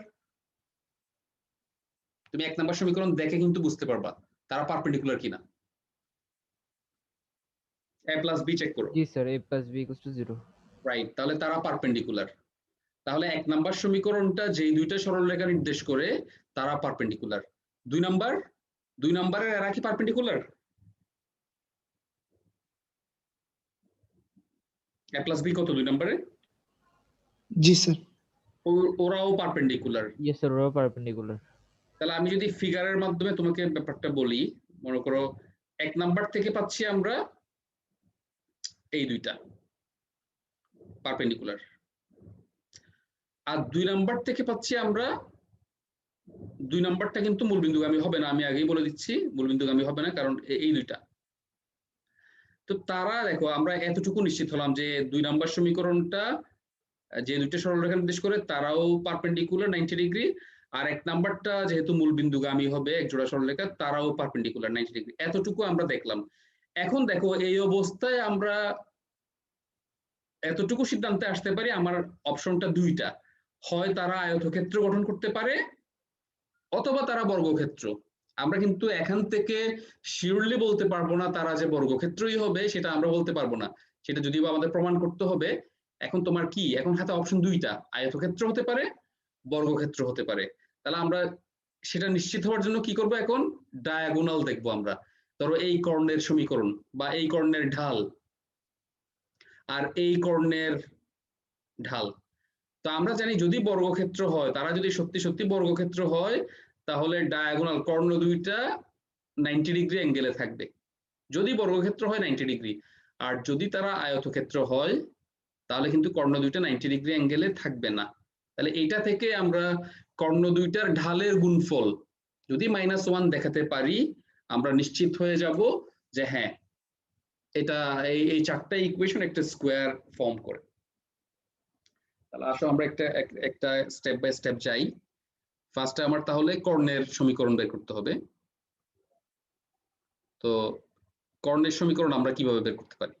তুমি 1 নাম্বার সমীকরণ দেখে কিন্তু বুঝতে পারবা তারা পারপেন্ডিকুলার কিনা। a plus b চেক করো। জি sir, a plus b equals to 0। Right, তাহলে তারা পারপেন্ডিকুলার। তাহলে 1 নাম্বার সমীকরণটা যেই দুইটা সরলরেখা নির্দেশ করে তারা পারপেন্ডিকুলার। 2 নাম্বারের এরা কি পারপেন্ডিকুলার? a plus b কত 2 নাম্বারে? জি স্যার। ওরাও পারপেন্ডিকুলার। ইয়েস স্যার, ওরাও পারপেন্ডিকুলার। তাহলে আমি যদি ফিগারের মাধ্যমে তোমাকে ব্যাপারটা বলি, মনে করো 1 নাম্বার থেকে পাচ্ছি আমরা এই দুইটা পারপেন্ডিকুলার, আর 2 নাম্বার থেকে পাচ্ছি আমরা, 2 নাম্বারটা কিন্তু মূলবিন্দুগামী হবে না, আমি আগেই বলে দিচ্ছি মূলবিন্দুগামী হবে না, কারণ এই দুইটা। তো তারা দেখো, আমরা এতটুকু নিশ্চিত হলাম যে 2 নাম্বার সমীকরণটা যে দুইটা সরলরেখা নির্দেশ করে তারাও পারপেন্ডিকুলার 90 ডিগ্রি, আর 1 নাম্বারটা যেহেতু মূলবিন্দুগামী হবে এক জোড়া সরলরেখা, তারাও পারপেন্ডিকুলার 90 ডিগ্রি। এতটুকু আমরা দেখলাম। এখন দেখো, এই অবস্থায় আমরা এতটুকু সিদ্ধান্তে আসতে পারি, আমার অপশনটা দুইটা, হয় তারা আয়তক্ষেত্র গঠন করতে পারে অথবা তারা বর্গক্ষেত্র। আমরা কিন্তু এখান থেকে শিওরলি বলতে পারবো না তারা যে বর্গক্ষেত্রই হবে, সেটা আমরা বলতে পারবো না, সেটা যদিও আমাদের প্রমাণ করতে হবে। এখন তোমার কি, এখন হাতে অপশন দুইটা, আয়তক্ষেত্র হতে পারে, বর্গক্ষেত্র হতে পারে। তাহলে আমরা সেটা নিশ্চিত হওয়ার জন্য কি করব, এখন ডায়াগোনাল দেখবো আমরা। ধরো এই কর্ণের সমীকরণ বা এই কর্ণের ঢাল আর এই কর্ণের ঢাল। তো আমরা জানি যদি বর্গক্ষেত্র হয়, তারা যদি সত্যি সত্যি বর্গক্ষেত্র হয়, তাহলে ডায়াগোনাল কর্ণ দুইটা 90 ডিগ্রি অ্যাঙ্গেলে থাকবে, যদি বর্গক্ষেত্র হয় 90 ডিগ্রি। আর যদি তারা আয়তক্ষেত্র হয় তাহলে কিন্তু কর্ণ দুইটা 90 ডিগ্রি অ্যাঙ্গেলে থাকবে না। তাহলে এইটা থেকে আমরা কর্ণ দুইটার ঢালের গুণফল যদি -1 দেখাতে পারি, আমরা নিশ্চিত হয়ে যাব যে হ্যাঁ, এটা এই 4টা ইকুয়েশন একটা স্কোয়ার ফর্ম করে। তাহলে আসো আমরা একটা স্টেপ বাই স্টেপ যাই। ফার্স্টে আমার তাহলে কর্ণের সমীকরণ বের করতে হবে। তো কর্ণের সমীকরণ আমরা কিভাবে বের করতে পারি?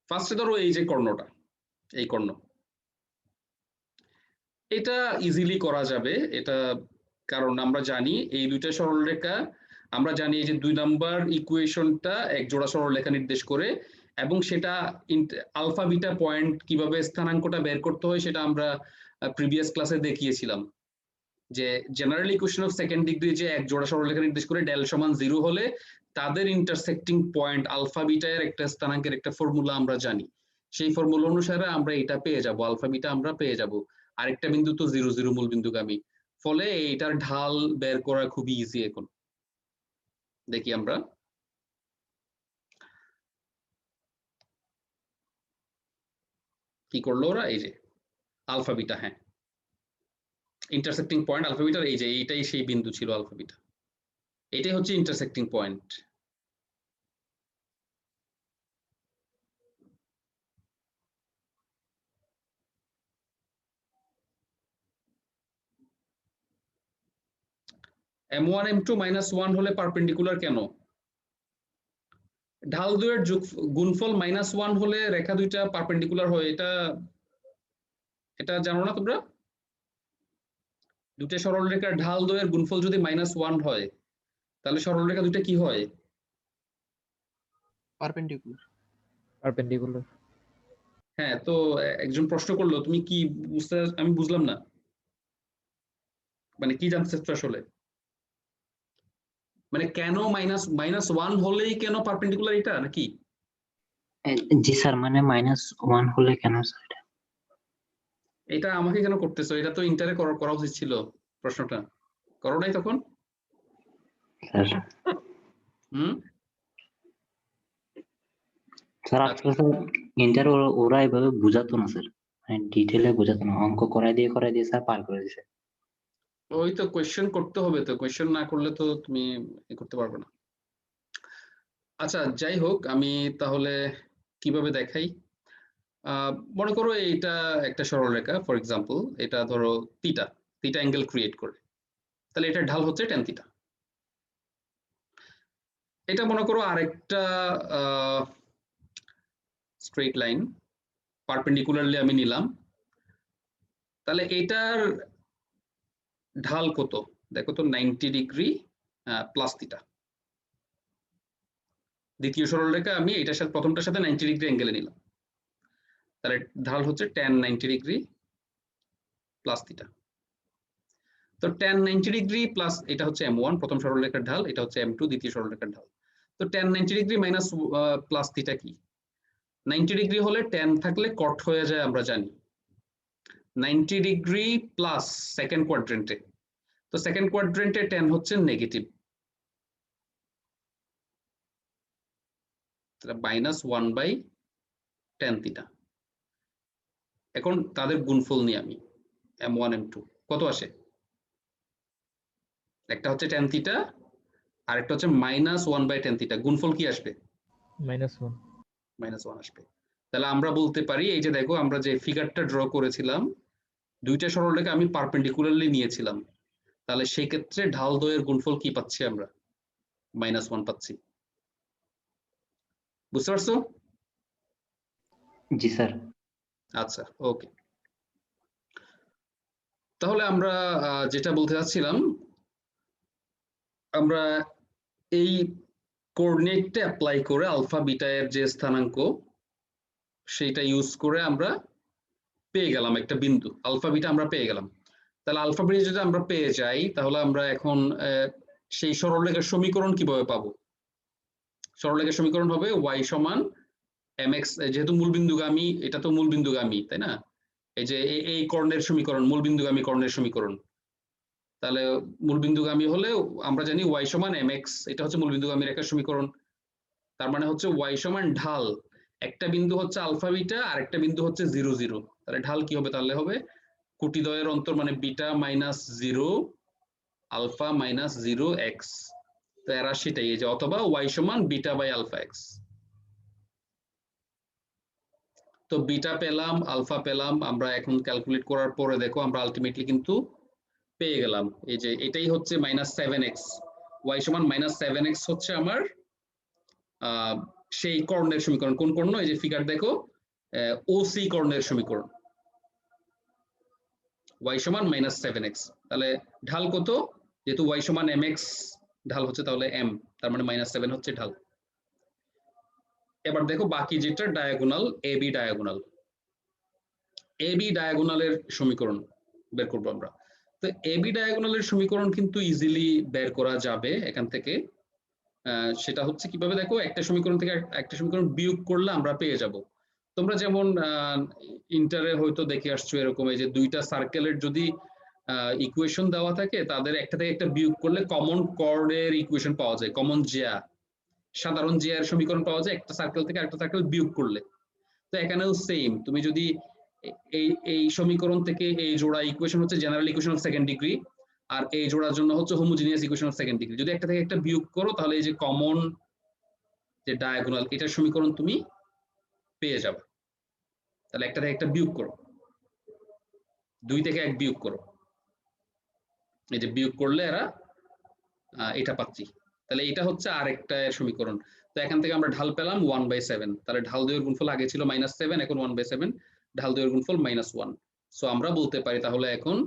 ফার্স্টে ধরো এই যে কর্ণটা, এই কর্ণ, এটা ইজিলি করা যাবে। এটা কারণ আমরা জানি এই দুইটা সরলরেখা, আমরা জানি এই যে 2 নাম্বার ইকুয়েশনটা এক জোড়া সরলরেখা নির্দেশ করে, এবং সেটা আলফা বিটা পয়েন্ট কিভাবে স্থানাঙ্কটা বের করতে হয় সেটা আমরা প্রিভিয়াস ক্লাসে দেখিয়েছিলাম, যে general equation of second degree যে এক জোড়া সরলরেখা নির্দেশ করে ডেল সমান 0 হলে তাদের ইন্টারসেক্টিং পয়েন্ট আলফা বিটা এর একটা স্থানাঙ্কের একটা ফর্মুলা আমরা জানি, সেই ফর্মুলা অনুসারে আমরা এটা পেয়ে যাব, আলফা বিটা আমরা পেয়ে যাব। আরেকটা বিন্দু তো 0 0 মূল বিন্দুগামী, ফলে এটার ঢাল বের করা খুবই ইজি। এখন দেখি আমরা কি করলো ওরা, এই যে আলফা বিটা, হ্যাঁ ইন্টারসেক্টিং পয়েন্ট আলফা বিটার, এই যে এইটাই সেই বিন্দু ছিল আলফা বিটা, এটাই হচ্ছে ইন্টারসেক্টিং পয়েন্ট। m1 m2 -1 হলে পারপেন্ডিকুলার কেন? ঢাল দুয়ের গুণফল -1 হলে রেখা দুইটা পারপেন্ডিকুলার হয়, এটা জানো না তোমরা? দুটো সরলরেখার ঢাল দ্বয়ের গুণফল যদি -1 হয় তাহলে সরলরেখা দুটো কি হয়? পারপেন্ডিকুলার। হ্যাঁ, তো একজন প্রশ্ন করলো, তুমি কি বুঝতে, আমি বুঝলাম না, মানে কি জানতে চাচ্ছ আসলে, মানে কেন -1 হলেই কেন পারপেন্ডিকুলার এটা নাকি? জি স্যার, মানে -1 হলে কেন স্যার? এটা আমাকে কেন করতেছো? এটা তো ইন্টারে করা উচিত ছিল, প্রশ্নটা করো নাই তখন? স্যার স্যার আসলে স্যার ইন্টার ওরা এভাবে বোঝাতো না স্যার, মানে ডিটেলে বোঝাতো না, অঙ্ক করাই দিয়ে স্যার পার করে দিয়েছে। ওই তো কোয়েশ্চেন করতে হবে, তো কোয়েশ্চেন না করলে তো তুমি করতে পারবে না। আচ্ছা যাই হোক, আমি তাহলে কিভাবে দেখাই, মনে করো এটা একটা সরলরেখা, ফর এক্সাম্পল এটা ধরো থিটা অ্যাঙ্গেল ক্রিয়েট করে, তাহলে এটার ঢাল হচ্ছে tan থিটা। এটা মনে করো আরেকটা স্ট্রেট লাইন পারপেন্ডিকুলারলি আমি নিলাম, তাহলে এটার ঢাল কত দেখো তো, 90 ডিগ্রি প্লাস থিটা। দ্বিতীয় সরলরেখা আমি এটার সাথে প্রথমটার সাথে 90 ডিগ্রি অ্যাঙ্গেলে নিলাম, তাহলে ঢাল হচ্ছে tan 90 ডিগ্রি প্লাস থিটা। তো tan 90 ডিগ্রি প্লাস, এটা হচ্ছে m1 প্রথম সরলরেখার ঢাল, এটা হচ্ছে m2 দ্বিতীয় সরলরেখার ঢাল। তো tan 90 degree minus plus theta কি? 90 ডিগ্রি হলে tan থাকলে কট হয়ে যায় আমরা জানি, 90 ডিগ্রি প্লাস সেকেন্ড কোয়াড্রেন্টে, তো সেকেন্ড কোয়াড্রেন্টে tan হচ্ছে নেগেটিভ, -1/tan থিটা। এখন তাদের গুণফল নিয়ে আমি m1 m2 কত আসে, একটা হচ্ছে tan থিটা আর একটা হচ্ছে -1/tan থিটা, গুণফল কি আসবে? -1 আসবে। তাহলে আমরা বলতে পারি, এই যে দেখো আমরা যে ফিগারটা ড্র করেছিলাম, দুইটা সরলরেখা আমি পারপেন্ডিকুলারলি নিয়েছিলাম, তাহলে সেই ক্ষেত্রে ঢাল দ্বয়ের গুণফল কি পাচ্ছি আমরা? -1 পাচ্ছি। বুঝতে পারছো? জি স্যার। আচ্ছা ওকে, তাহলে আমরা যেটা বলতে চাচ্ছিলাম, আমরা এই কোঅর্ডিনেটটা অ্যাপ্লাই করে আলফা বিটা এর যে স্থানাঙ্ক সেটা ইউজ করে আমরা পেয়ে গেলাম একটা বিন্দু, আলফা বিটা আমরা পেয়ে গেলাম। তাহলে আলফা বিটা যদি আমরা পেয়ে যাই তাহলে আমরা এখন সেই সরলরেখার সমীকরণ কিভাবে পাবো? সরলরেখার সমীকরণ হবে y সমান mx, যেহেতু মূলবিন্দুগামী, এটা তো মূলবিন্দুগামী তাই না, এই যে এই কর্ণের সমীকরণ মূলবিন্দুগামী কর্ণের সমীকরণ, তাহলে মূলবিন্দুগামী হলে আমরা জানি y সমান mx, এটা হচ্ছে মূলবিন্দুগামী রেখার সমীকরণ। তার মানে হচ্ছে y সমান ঢাল, একটা বিন্দু হচ্ছে আলফা বিটা আর একটা বিন্দু হচ্ছে 0 0, তাহলে ঢাল কি হবে? তাহলে হবে কোটিদ্বয়ের অন্তর, মানে বিটা -0 আলফা -0 x, তো এর সেটাই, এই যে অথবা y সমান বিটা বাই আলফা x। তো বিটা পেলাম, আলফা পেলাম, আমরা এখন ক্যালকুলেট করার পরে দেখো আমরা আলটিমেটলি কিন্তু পেয়ে গেলাম, এই যে এটাই হচ্ছে -7x, y সমান -7x হচ্ছে আমার সেই কর্ণের সমীকরণ। কোন কর্ণ? এই যে ফিগার দেখো, ওসি কর্ণের সমীকরণ, y সমান -7x। তাহলে ঢাল কত? যেহেতু y সমান mx, ঢাল হচ্ছে তাহলে m, তার মানে -7 হচ্ছে ঢাল। এবার দেখো বাকি যেটা ডায়াগোনাল, এবি ডায়াগোনাল, এবি ডায়াগোনালের সমীকরণ বের করবো আমরা। তো এবি ডায়াগোনালের সমীকরণ কিন্তু ইজিলি বের করা যাবে এখান থেকে। সেটা হচ্ছে কিভাবে, দেখো একটা সমীকরণ থেকে একটা সমীকরণ বিয়োগ করলে আমরা পেয়ে যাব। তোমরা যেমন ইন্টারে হয়তো দেখে আসছো এরকম, এই যে দুইটা সার্কেলের যদি ইকুয়েশন দেওয়া থাকে, তাদের একটা থেকে একটা বিয়োগ করলে কমন কর্ডের ইকুয়েশন পাওয়া যায়, কমন জিয়া, সাধারণ জিয়া এর সমীকরণ পাওয়া যায় একটা সার্কেল থেকে একটা সার্কেল বিয়োগ করলে। তো এখানেও সেম, তুমি যদি এই এই সমীকরণ থেকে এই জোড়া ইকুয়েশন হচ্ছে general equation of second degree, আর এই জোড়ার জন্য হচ্ছে homogeneous equation of second degree, যদি একটা থেকে একটা বিয়োগ করো তাহলে এই যে কমন যে ডায়াগোনাল এটার সমীকরণ তুমি পেয়ে যাবে। তাহলে একটা থেকে একটা বিয়োগ করো, 2 থেকে 1 বিয়োগ করো, এই যে বিয়োগ করলে এরা এটা পাচ্ছি। তাহলে এটা হচ্ছে আরেকটা সমীকরণ। তো এখান থেকে আমরা ঢাল পেলাম 1/7, তাহলে ঢাল 2 এর গুণফল আগে ছিল -7, এখন 1/7, ঢাল 2 এর গুণফল -1। সো আমরা বলতে পারি তাহলে এখন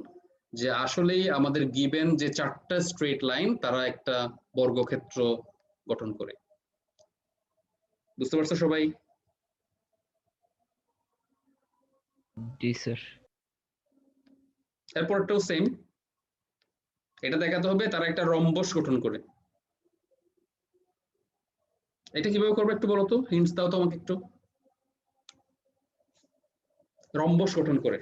যে আসলেই আমাদের গিভেন যে 4টা স্ট্রেট লাইন তারা একটা বর্গক্ষেত্র গঠন করে। বুঝতে পারছো সবাই? জি স্যার। এরপরটাও সেম, এটা দেখাতে হবে তারা একটা রম্বস গঠন করে। এটা কিভাবে করবে একটু বলো তো, হিন্টস দাও তো আমাকে একটু। রম্বস গঠন করে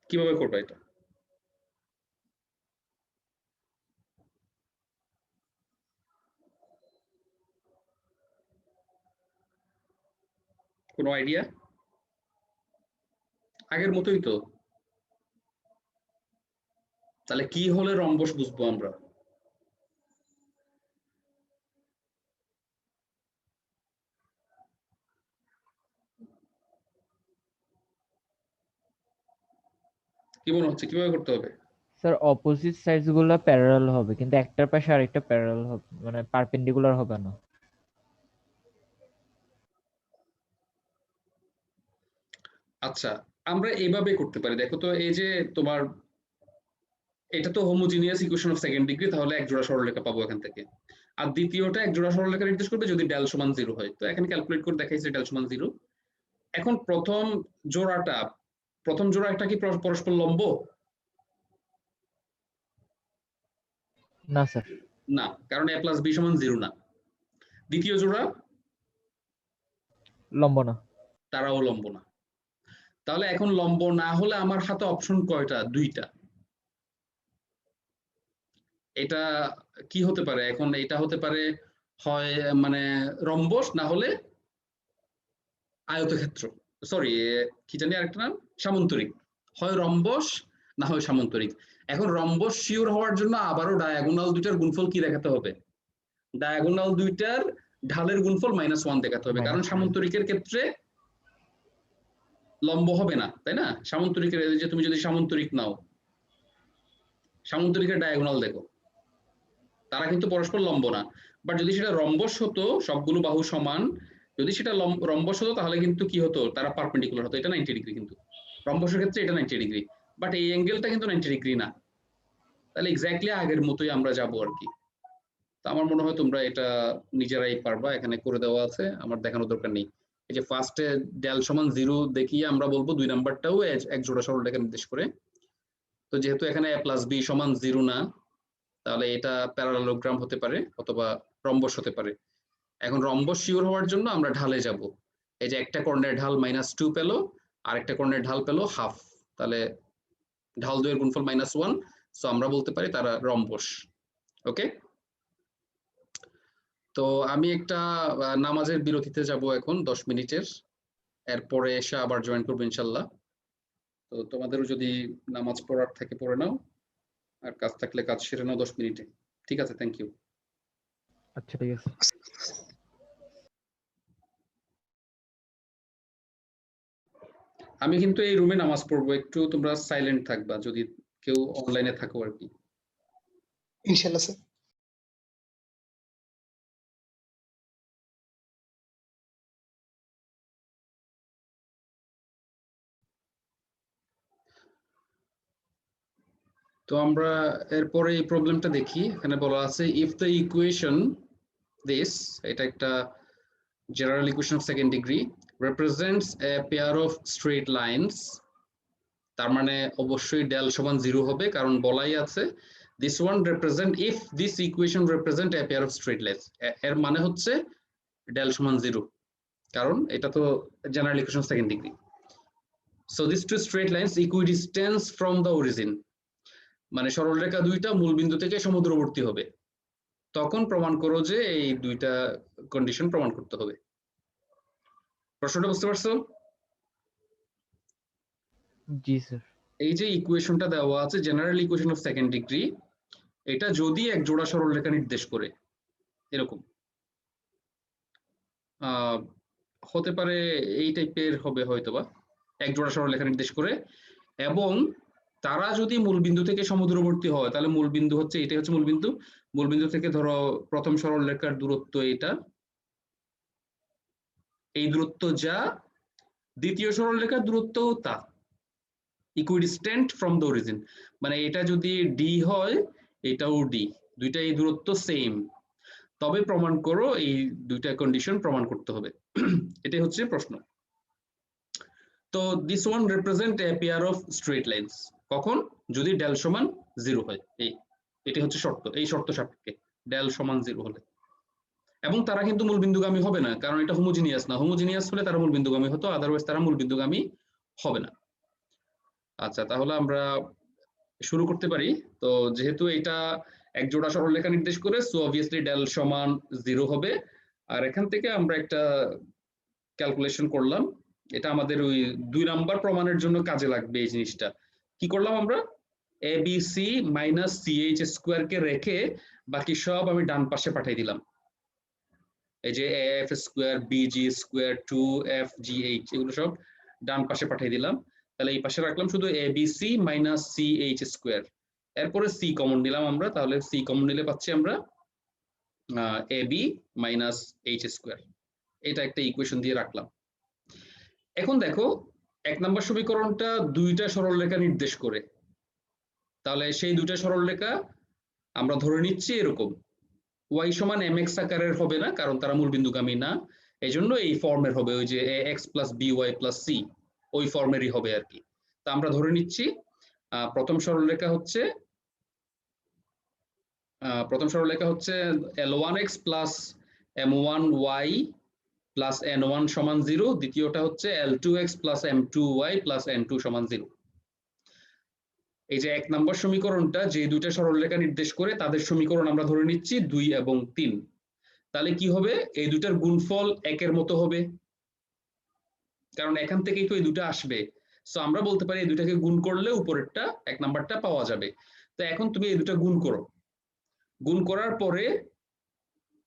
কিভাবে করবে এটা? কোনো আইডিয়া? আগের মতোই তো। তাহলে কি হলে রম্বস বুঝবো আমরা? কি মনে হচ্ছে কিভাবে করতে হবে? স্যার অপোজিট সাইডস গুলো প্যারালাল হবে, কিন্তু একটার পাশে আরেকটা প্যারালাল হবে, মানে পারপেন্ডিকুলার হবে না। আচ্ছা, আমরা এইভাবে করতে পারি, দেখো তো এই যে তোমার এটা তো homogeneous equation of second degree, তাহলে এক জোড়া সরলরেখা পাবো এখান থেকে। আর দ্বিতীয়টা এক জোড়া সরলরেখা নির্দেশ করবে যদি ডেল সমান 0 হয়। তো এখানে ক্যালকুলেট করে দেখাইছে ডেল সমান 0। এখন প্রথম জোড়াটা কি পরস্পর লম্ব? না স্যার। না, কারণ a + b = 0 না। দ্বিতীয় জোড়া লম্ব না। তারাও লম্ব না। তাহলে এখন লম্ব না হলে আমার হাতে অপশন কয়টা? 2টা। এটা কি হতে পারে এখন? এটা হতে পারে হয় মানে রম্বস, না হলে আয়তক্ষেত্র, সরি কি জানি আরেকটা নাম, সামন্তরিক। হয় রম্বস না হয় সামন্তরিক। এখন রম্বস শিওর হওয়ার জন্য আবারও ডায়াগোনাল দুইটার গুণফল কি দেখাতে হবে? ডায়াগোনাল দুইটার ঢালের গুণফল -1 দেখাতে হবে, কারণ -1 সামন্তরিকের ক্ষেত্রে লম্ব হবে না, তাই না? সামন্তরিকের যে তুমি যদি সামন্তরিক নাও, সামন্তরিকের ডায়াগোনাল দেখো, তারা কিন্তু পরস্পর লম্ব না। বাট যদি সেটা রম্বস হতো, সবগুলো বাহু সমান, যদি সেটা রম্বস হতো তাহলে কিন্তু কি হতো, তারা পারপেন্ডিকুলার হতো। এটা 90 ডিগ্রি, কিন্তু রম্বসের ক্ষেত্রে এটা 90 ডিগ্রি, বাট এই অ্যাঙ্গেলটা কিন্তু 90 ডিগ্রি না। তাহলে এক্স্যাক্টলি আগের মতোই আমরা যাব আর কি। তো আমার মনে হয় তোমরা এটা নিজেরাই পারবা, এখানে করে দেওয়া আছে, আমার দেখানোর দরকার নেই। এই যে ফার্স্টে ডেল সমান 0 দেখিয়ে আমরা বলবো 2 নাম্বারটাও এক জোড়া সরলরেখা নির্দেশ করে। তো যেহেতু এখানে a + b = 0 না, তাহলে এটা প্যারালালোগ্রাম হতে পারে অথবা রম্বস হতে পারে। এখন রম্বস শিওর হওয়ার জন্য আমরা ঢালে যাব। এই যে একটা কর্ণের ঢাল -2 পেলো, আর একটা কর্ণের ঢাল পেলো হাফ, তাহলে ঢাল 2 এর গুণফল -1। সো আমরা বলতে পারি তারা রম্বস। ওকে, তো আমি একটা নামাজের বিরতিতে যাব এখন 10 মিনিটের, এরপরে এসে আবার জয়েন করবো ইনশাল্লাহ। তো তোমাদেরও যদি নামাজ পড়ার থাকে পড়ে নাও, আর কাজ থাকলে কাজ সেরে নাও 10 মিনিটে। ঠিক আছে, থ্যাংক ইউ। আচ্ছা ঠিক আছে। আমি কিন্তু এই রুমে নামাজ পড়বো, একটু তোমরা সাইলেন্ট থাকবা যদি কেউ অনলাইনে থাকো আর কি। ইনশাল্লাহ স্যার। তো আমরা এরপরে এই প্রবলেমটা দেখি। এখানে বলা আছে ইফ দ্য ইকুয়েশন দিস, এটা একটা general equation of second degree, represents a pair of straight lines, তার মানে অবশ্যই ডেল সমান 0 হবে, কারণ বলাই আছে this one represent if this equation represent a pair of straight lines, এর মানে হচ্ছে ডেল সমান 0, কারণ এটা তো general equation second degree. so these two straight lines equidistant from the origin, মানে সরলরেখা দুইটা মূলবিন্দু থেকে সমুদ্রবর্তী হবে, তখন প্রমাণ করো যে এই দুইটা কন্ডিশন প্রমাণ করতে হবে। প্রশ্নটা বুঝতে পারছো? জি স্যার। এই যে ইকুয়েশনটা দেওয়া আছে general equation of second degree, এটা যদি এক জোড়া সরলরেখা নির্দেশ করে, এরকম হতে পারে, এই টাইপের হবে হয়তোবা, এক জোড়া সরলরেখা নির্দেশ করে, এবং তারা যদি মূলবিন্দু থেকে সমুদ্রবর্তী হয়, তাহলে মূলবিন্দু হচ্ছে এটাই হচ্ছে মূলবিন্দু, মূলবিন্দু থেকে ধরো প্রথম সরলরেখার দূরত্ব এটা, এই দূরত্ব যা, দ্বিতীয় সরলরেখার দূরত্ব তা, ইকুইডিস্ট্যান্ট ফ্রম দ্য অরিজিন, মানে এটা যদি ডি হয় এটাও ডি, দুইটা এই দূরত্ব সেম, তবে প্রমাণ করো এই দুইটা কন্ডিশন প্রমাণ করতে হবে। এটাই হচ্ছে প্রশ্ন। তো this one represent a pair of straight lines, কখন? যদি ডেল সমান 0 হয়, এটি হচ্ছে শর্ত, এই শর্ত সাপেক্ষে ডেল সমান 0 হলে, এবং তারা কিন্তু মূলবিন্দুগামী হবে না, কারণ এটা হোমোজিনিয়াস না, হোমোজিনিয়াস হলে তারা মূলবিন্দুগামী হতো, আদারওয়াইজ তারা মূলবিন্দুগামী হবে না। আচ্ছা, তাহলে আমরা শুরু করতে পারি। তো যেহেতু এটা এক জোড়া সরলরেখা নির্দেশ করে, সো অবভিয়াসলি ডেল সমান 0 হবে, আর এখান থেকে আমরা একটা ক্যালকুলেশন করলাম, এটা আমাদের ওই 2 নাম্বার প্রমাণের জন্য কাজে লাগবে। এই জিনিসটা কি করলাম আমরা, abc মাইনাস ch স্কোয়ার কে রেখে বাকি সব আমি ডান পাশে পাঠিয়ে দিলাম, এই যে af square bg square 2fgh এগুলো সব ডান পাশে পাঠিয়ে দিলাম, তাহলে এই পাশে রাখলাম শুধু abc মাইনাস ch স্কোয়ার, এরপরে c কমন নিলাম আমরা, তাহলে c কমন নিলে পাচ্ছি আমরা ab মাইনাস h স্কোয়ার, এটা একটা ইকুয়েশন দিয়ে রাখলাম। এখন দেখো 1 নম্বর সমীকরণটা দুইটা সরলরেখা নির্দেশ করে, তাহলে সেই দুইটা সরলরেখা আমরা ধরে নিচ্ছি এরকম, y সমান mx আকারের হবে না, কারণ তারা মূলবিন্দুগামী না, এই জন্য এই ফর্মের হবে, ওই যে ax plus by plus c, ওই ফর্মেরই হবে আর কি। তা আমরা ধরে নিচ্ছি প্রথম সরলরেখা হচ্ছে L1x plus M1y plus N1 সমান 0, দ্বিতীয়টা হচ্ছে L2x plus M2y plus N2 সমান 0। এই যে 1 নম্বর সমীকরণটা যে দুইটা সরলরেখা নির্দেশ করে, তাদের সমীকরণ আমরা ধরে নিচ্ছি 2 এবং 3, তাহলে কি হবে, এই দুইটার গুণফল 1 এর মতো হবে, কারণ এখান থেকেই তো এই দুটো আসবে, সো আমরা বলতে পারি এই দুটাকে গুণ করলে উপরেরটা 1 নাম্বারটা পাওয়া যাবে। তো এখন তুমি এই দুটো গুণ করো, গুণ করার পরে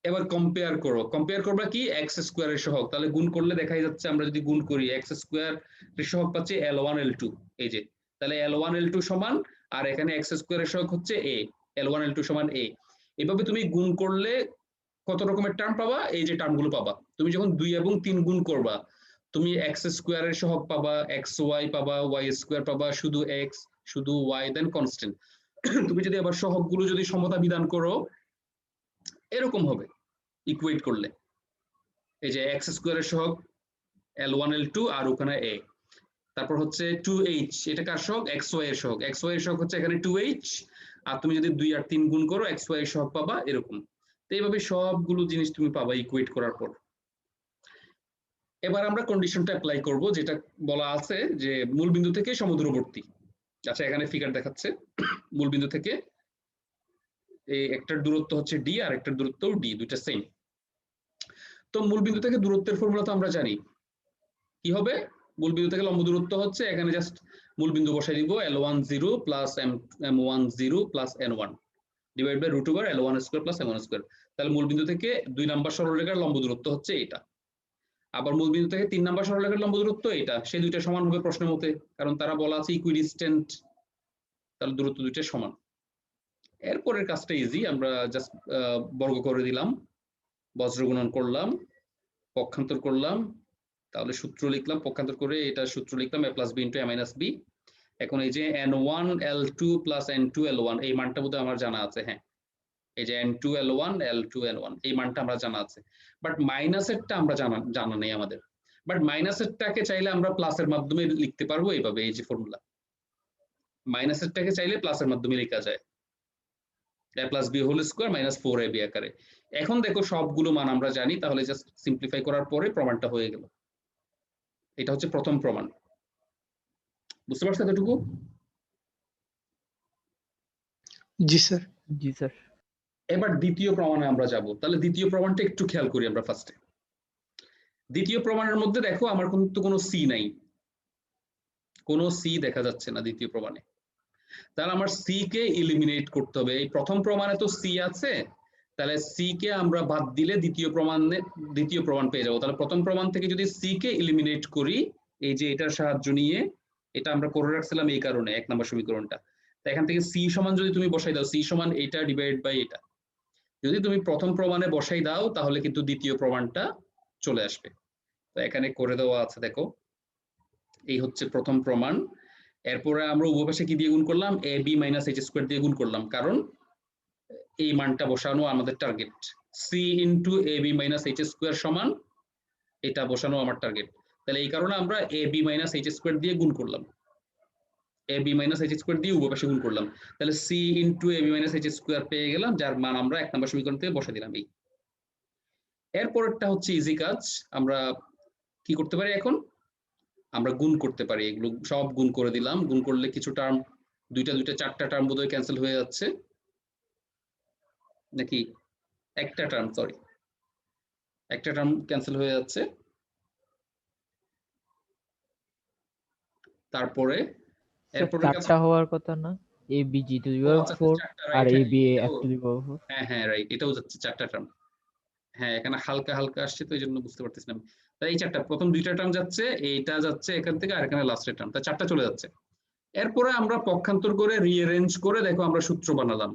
এবার কম্পেয়ার করো, কম্পেয়ার করবা কি এক্স স্কোয়ারের সহগ, তাহলে গুণ করলে দেখাই যাচ্ছে আমরা যদি গুণ করি এক্স স্কোয়ার এর সহগ পাচ্ছি L1 L2, এই যে তাহলে L1 L2 সমান, আর এখানে এক্স স্কোয়ারের সহগ হচ্ছে a, L1 L2 সমান a, এভাবে তুমি গুণ করলে কত রকমের টার্ম পাবা, এই যে টার্মগুলো পাবা। তুমি যখন 2 এবং 3 গুণ করবা, তুমি এক্স স্কোয়ারের সহগ পাবা, এক্স ওয়াই পাবা, ওয়াই স্কোয়ার পাবা, শুধু এক্স শুধু ওয়াই দেন কনস্ট্যান্ট। তুমি যদি আবার সহগগুলো যদি সমতা বিধান করো, এরকম হবে ইকুয়েট করলে, এই যে এক্স স্কোয়ারের সহগ L1 L2 আর ওখানে a, তারপর হচ্ছে 2h, এটা কার সহগ, এক্স ওয়াই এর সহগ, এক্স ওয়াই এর সহগ হচ্ছে এখানে 2h, আর তুমি যদি 2 আর 3 গুণ করো এক্স ওয়াই এর সহগ পাবা, এরকম। তো এইভাবে সবগুলো জিনিস তুমি পাবা ইকুয়েট করার পর। এবার আমরা কন্ডিশনটা অ্যাপ্লাই করব, যেটা বলা আছে যে মূলবিন্দু থেকে সমুদ্রবর্তী। আচ্ছা, এখানে ফিগার দেখাচ্ছে মূলবিন্দু থেকে এই একটার দূরত্ব হচ্ছে d আর একটার দূরত্ব d, দুইটা সেম। তো মূলবিন্দু থেকে দূরত্বের ফর্মুলা তো আমরা জানি, কি হবে, মূলবিন্দু থেকে লম্ব দূরত্ব হচ্ছে, এখানে জাস্ট মূলবিন্দু বসাই দিব L10 plus M10 plus N1 divide by root over L1 square plus M1 square, তাহলে মূলবিন্দু থেকে 2 নাম্বার সরলরেখার লম্ব দূরত্ব হচ্ছে এটা, আবার মূলবিন্দু থেকে 3 নাম্বার সরলরেখার লম্ব দূরত্ব এটা, সেই দুইটা সমান হবে প্রশ্নের মতে, কারণ তারা বলা আছে ইকুইডিস্ট্যান্ট, তাহলে দূরত্ব দুইটা সমান। এরপরের কাজটা ইজি, আমরা জাস্ট বর্গ করে দিলাম, বজ্র গুণন করলাম, পক্ষান্তর করলাম, তাহলে সূত্র লিখলাম, পক্ষান্তর করে এটা সূত্র লিখলাম a plus b into a minus b, এখন এই যে n1 l2 plus n2 l1 এই মানটা বোধহয় আমার জানা আছে। হ্যাঁ, এই যে n2 l1 l2 l1 এই মানটা আমরা জানা আছে, বাট মাইনাসেরটা আমরা জানা নেই আমাদের। বাট মাইনাসেরটাকে চাইলে আমরা প্লাসের মাধ্যমে লিখতে পারবো এইভাবে, এই যে ফর্মুলা, মাইনাসেরটাকে চাইলে প্লাসের মাধ্যমে লেখা যায় a plus B whole square minus 4ab আকারে। এখন দেখো সবগুলো মান আমরা জানি, তাহলে জাস্ট সিম্পলিফাই করার পরে প্রমাণটা হয়ে গেল। এটা হচ্ছে প্রথম প্রমাণ, বুঝতে পারছো এতটুকু? জি স্যার। জি স্যার। এবার দ্বিতীয় প্রমাণে আমরা যাব। তাহলে দ্বিতীয় প্রমাণটা একটু খেয়াল করি আমরা ফার্স্টে। দ্বিতীয় প্রমাণের মধ্যে দেখো আমার কিন্তু কোনো সি নাই, কোনো সি দেখা যাচ্ছে না দ্বিতীয় প্রমাণে। তাহলে আমার সি কে ইলিমিনেট করতে হবে। এই প্রথম প্রমাণে তো সি আছে, তাহলে সি কে আমরা বাদ দিলে দ্বিতীয় প্রমাণ পেয়ে যাবো। তাহলে প্রথম প্রমাণ থেকে যদি সি কে ইলিমিনেট করি, এই যে এটার সাহায্য নিয়ে, এটা আমরা করে রাখছিলাম এই কারণে 1 নম্বর সমীকরণটা। তো এখান থেকে সি সমান যদি তুমি বসাই দাও, সি সমান এটা ডিভাইড বাই এটা, যদি তুমি প্রথম প্রমাণে বসাই দাও তাহলে কিন্তু দ্বিতীয় প্রমাণটা চলে আসবে। তো এখানে করে দেওয়া আছে, দেখো এই হচ্ছে প্রথম প্রমাণ। এরপরে আমরা উভয় পাশে কি দিয়ে গুণ করলাম, A B minus H square দিয়ে গুণ করলাম, কারণ এই মানটা বসানো আমাদের target. C into A B minus H square সমান এটা বসানো আমার টার্গেট। তাহলে এই কারণে আমরা A B minus H square দিয়ে গুণ করলাম, A B minus H square দিয়ে উভয় পাশে গুণ করলাম। তাহলে C into A B minus H square পেয়ে গেলাম, যার মান আমরা 1 নম্বর সমীকরণ থেকে বসে দিলাম। এই এরপরেরটা হচ্ছে ইজি কাজ, আমরা কি করতে পারি এখন, আমরা গুণ করতে পারি। এগুলো সব গুণ করে দিলাম, গুণ করলে কিছু টার্ম, দুইটা 4টা টার্ম বোধহয় ক্যান্সেল হয়ে যাচ্ছে, নাকি একটা টার্ম, সরি একটা টার্ম ক্যান্সেল হয়ে যাচ্ছে। তারপরে এরপরে চারটা হওয়ার কথা না, a b g to the power 4 R a b a f to the power 4। হ্যাঁ হ্যাঁ রাইট, এটাও যাচ্ছে 4টা টার্ম। হ্যাঁ, এখানে হালকা হালকা আসছে তো এই জন্য বুঝতে পারতেছি না। তাই এই 4টা, প্রথম 2টা টার্ম যাচ্ছে, এইটা যাচ্ছে এখান থেকে, আর এখানে লাস্টের টার্ম, তাই 4টা চলে যাচ্ছে। এরপরে আমরা পক্ষান্তর করে রিঅ্যারেঞ্জ করে দেখো আমরা সূত্র বানালাম,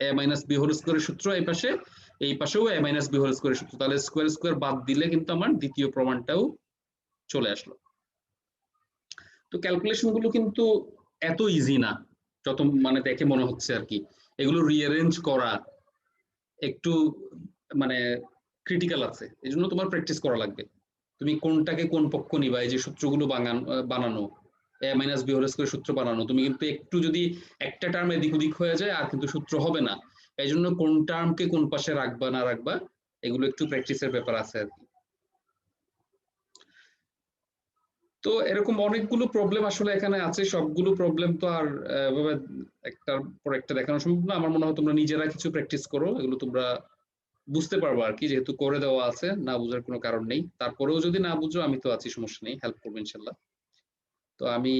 a মাইনাস বি হোল স্কোয়ারের সূত্র এই পাশে, এই পাশেও a মাইনাস বি হোল স্কোয়ারের সূত্র। তাহলে স্কোয়ার স্কোয়ার বাদ দিলে কিন্তু আমার দ্বিতীয় প্রমাণটাও চলে আসলো। তো ক্যালকুলেশন গুলো কিন্তু এত ইজি না যত মানে দেখে মনে হচ্ছে আর কি। এগুলো রিঅ্যারেঞ্জ করা একটু মানে ক্রিটিক্যাল আছে, এই জন্য তোমার প্র্যাকটিস করা লাগবে। তুমি কোনটাকে কোন পক্ষ নিবা, এই যে সূত্রগুলো বানানো, a minus B whole square সূত্র বানানো, তুমি কিন্তু একটু যদি একটা টার্ম এদিক ওদিক হয়ে যায় আর কিন্তু সূত্র হবে না। এই জন্য কোন টার্মকে কোন পাশে রাখবা না রাখবা এগুলো একটু প্র্যাকটিসের ব্যাপার আছে আর কি। তো এরকম অনেকগুলো প্রবলেম আসলে এখানে আছে, সবগুলো প্রবলেম তো আর একটার পর একটা দেখানো সম্ভব না। আমার মনে হয় তোমরা নিজেরা কিছু প্র্যাকটিস করো, এগুলো তোমরা বুঝতে পারবো আর কি, যেহেতু করে দেওয়া আছে, না বুঝার কোনো কারণ নেই। তারপরেও যদি না বুঝো আমি তো আছি, সমস্যা নেই, হেল্প করবো ইনশাল্লাহ। তো আমি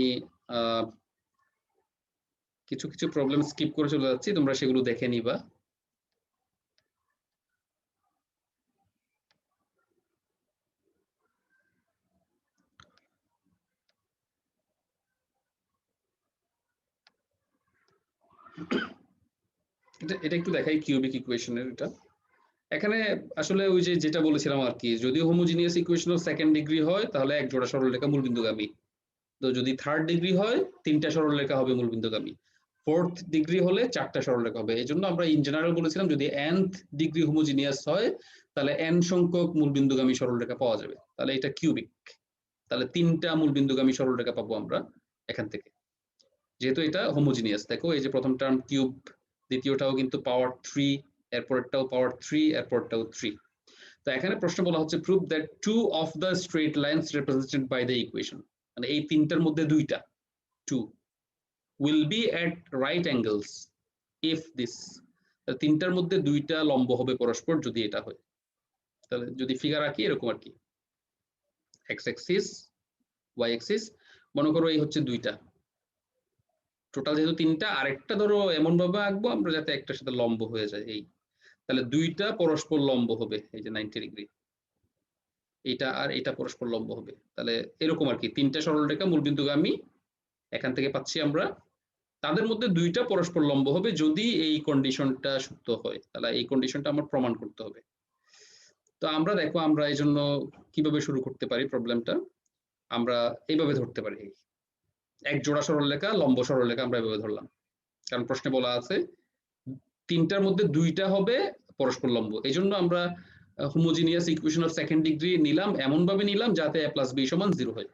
কিছু কিছু প্রবলেম স্কিপ করে চলে যাচ্ছি, তোমরা সেগুলো দেখে নিবা। এটা একটু দেখাই কিউবিক ইকুয়েশনের। এটা এখানে আসলে ওই যে যেটা বলেছিলাম আর কি, যদি হোমোজিনিয়াস ইকুয়েশনের সেকেন্ড ডিগ্রি হয় তাহলে এক জোড়া সরলরেখা মূলবিন্দুগামী, তো যদি থার্ড ডিগ্রি হয় 3টা সরলরেখা হবে মূলবিন্দুগামী, ফোর্থ ডিগ্রি হলে 4টা সরলরেখা হবে। এই জন্য আমরা ইন জেনারেল বলেছিলাম যদি nth ডিগ্রি হোমোজিনিয়াস হয় তাহলে n সংখ্যক মূলবিন্দুগামী সরলরেখা পাওয়া যাবে। তাহলে এটা কিউবিক, তাহলে 3টা মূলবিন্দুগামী সরলরেখা পাবো আমরা এখান থেকে, যেহেতু এটা হোমোজিনিয়াস। দেখো এই যে প্রথম টার্ম কিউব, দ্বিতীয়টাও কিন্তু পাওয়ার 3, এরপরটাও পাওয়ার 3, এরপরটাও 3। তো এখানে প্রশ্ন বলা হচ্ছে prove that 2 of the straight lines represented by the equation, মানে এই 3টার মধ্যে 2টা 2 will be at right angles if this, তাহলে 3টার মধ্যে 2টা লম্ব হবে পরস্পর যদি এটা হয়। তাহলে যদি ফিগার আঁকি এরকম আর কি, x অ্যাক্সিস y অ্যাক্সিস, মনে করো এই হচ্ছে 2টা, টোটাল যেহেতু 3টা, আরেকটা ধরো এমন ভাবে আঁকবো আমরা যাতে একটার সাথে লম্ব হয়ে যায় এই, তাহলে 2টা পরস্পর লম্ব হবে, এই যে 90 ডিগ্রি, এটা আর এটা পরস্পর লম্ব হবে। তাহলে এরকম আর কি 3টা সরলরেখা মূলবিন্দুগামী এখান থেকে পাচ্ছি আমরা, তাদের মধ্যে 2টা পরস্পর লম্ব হবে যদি এই কন্ডিশনটা সত্য হয়, তাহলে এই কন্ডিশনটা আমার প্রমাণ করতে হবে। তো আমরা দেখো আমরা এই জন্য কিভাবে শুরু করতে পারি প্রবলেমটা, আমরা এইভাবে ধরতে পারি, এক জোড়া সরলরেখা লম্ব সরলরেখা আমরা এভাবে ধরলাম, কারণ প্রশ্নে বলা আছে তিনটার মধ্যে দুইটা হবে পরস্পর লম্ব। এই জন্য আমরা homogeneous equation of second degree নিলাম, এমন ভাবে নিলাম যাতে a + b = 0 হয়।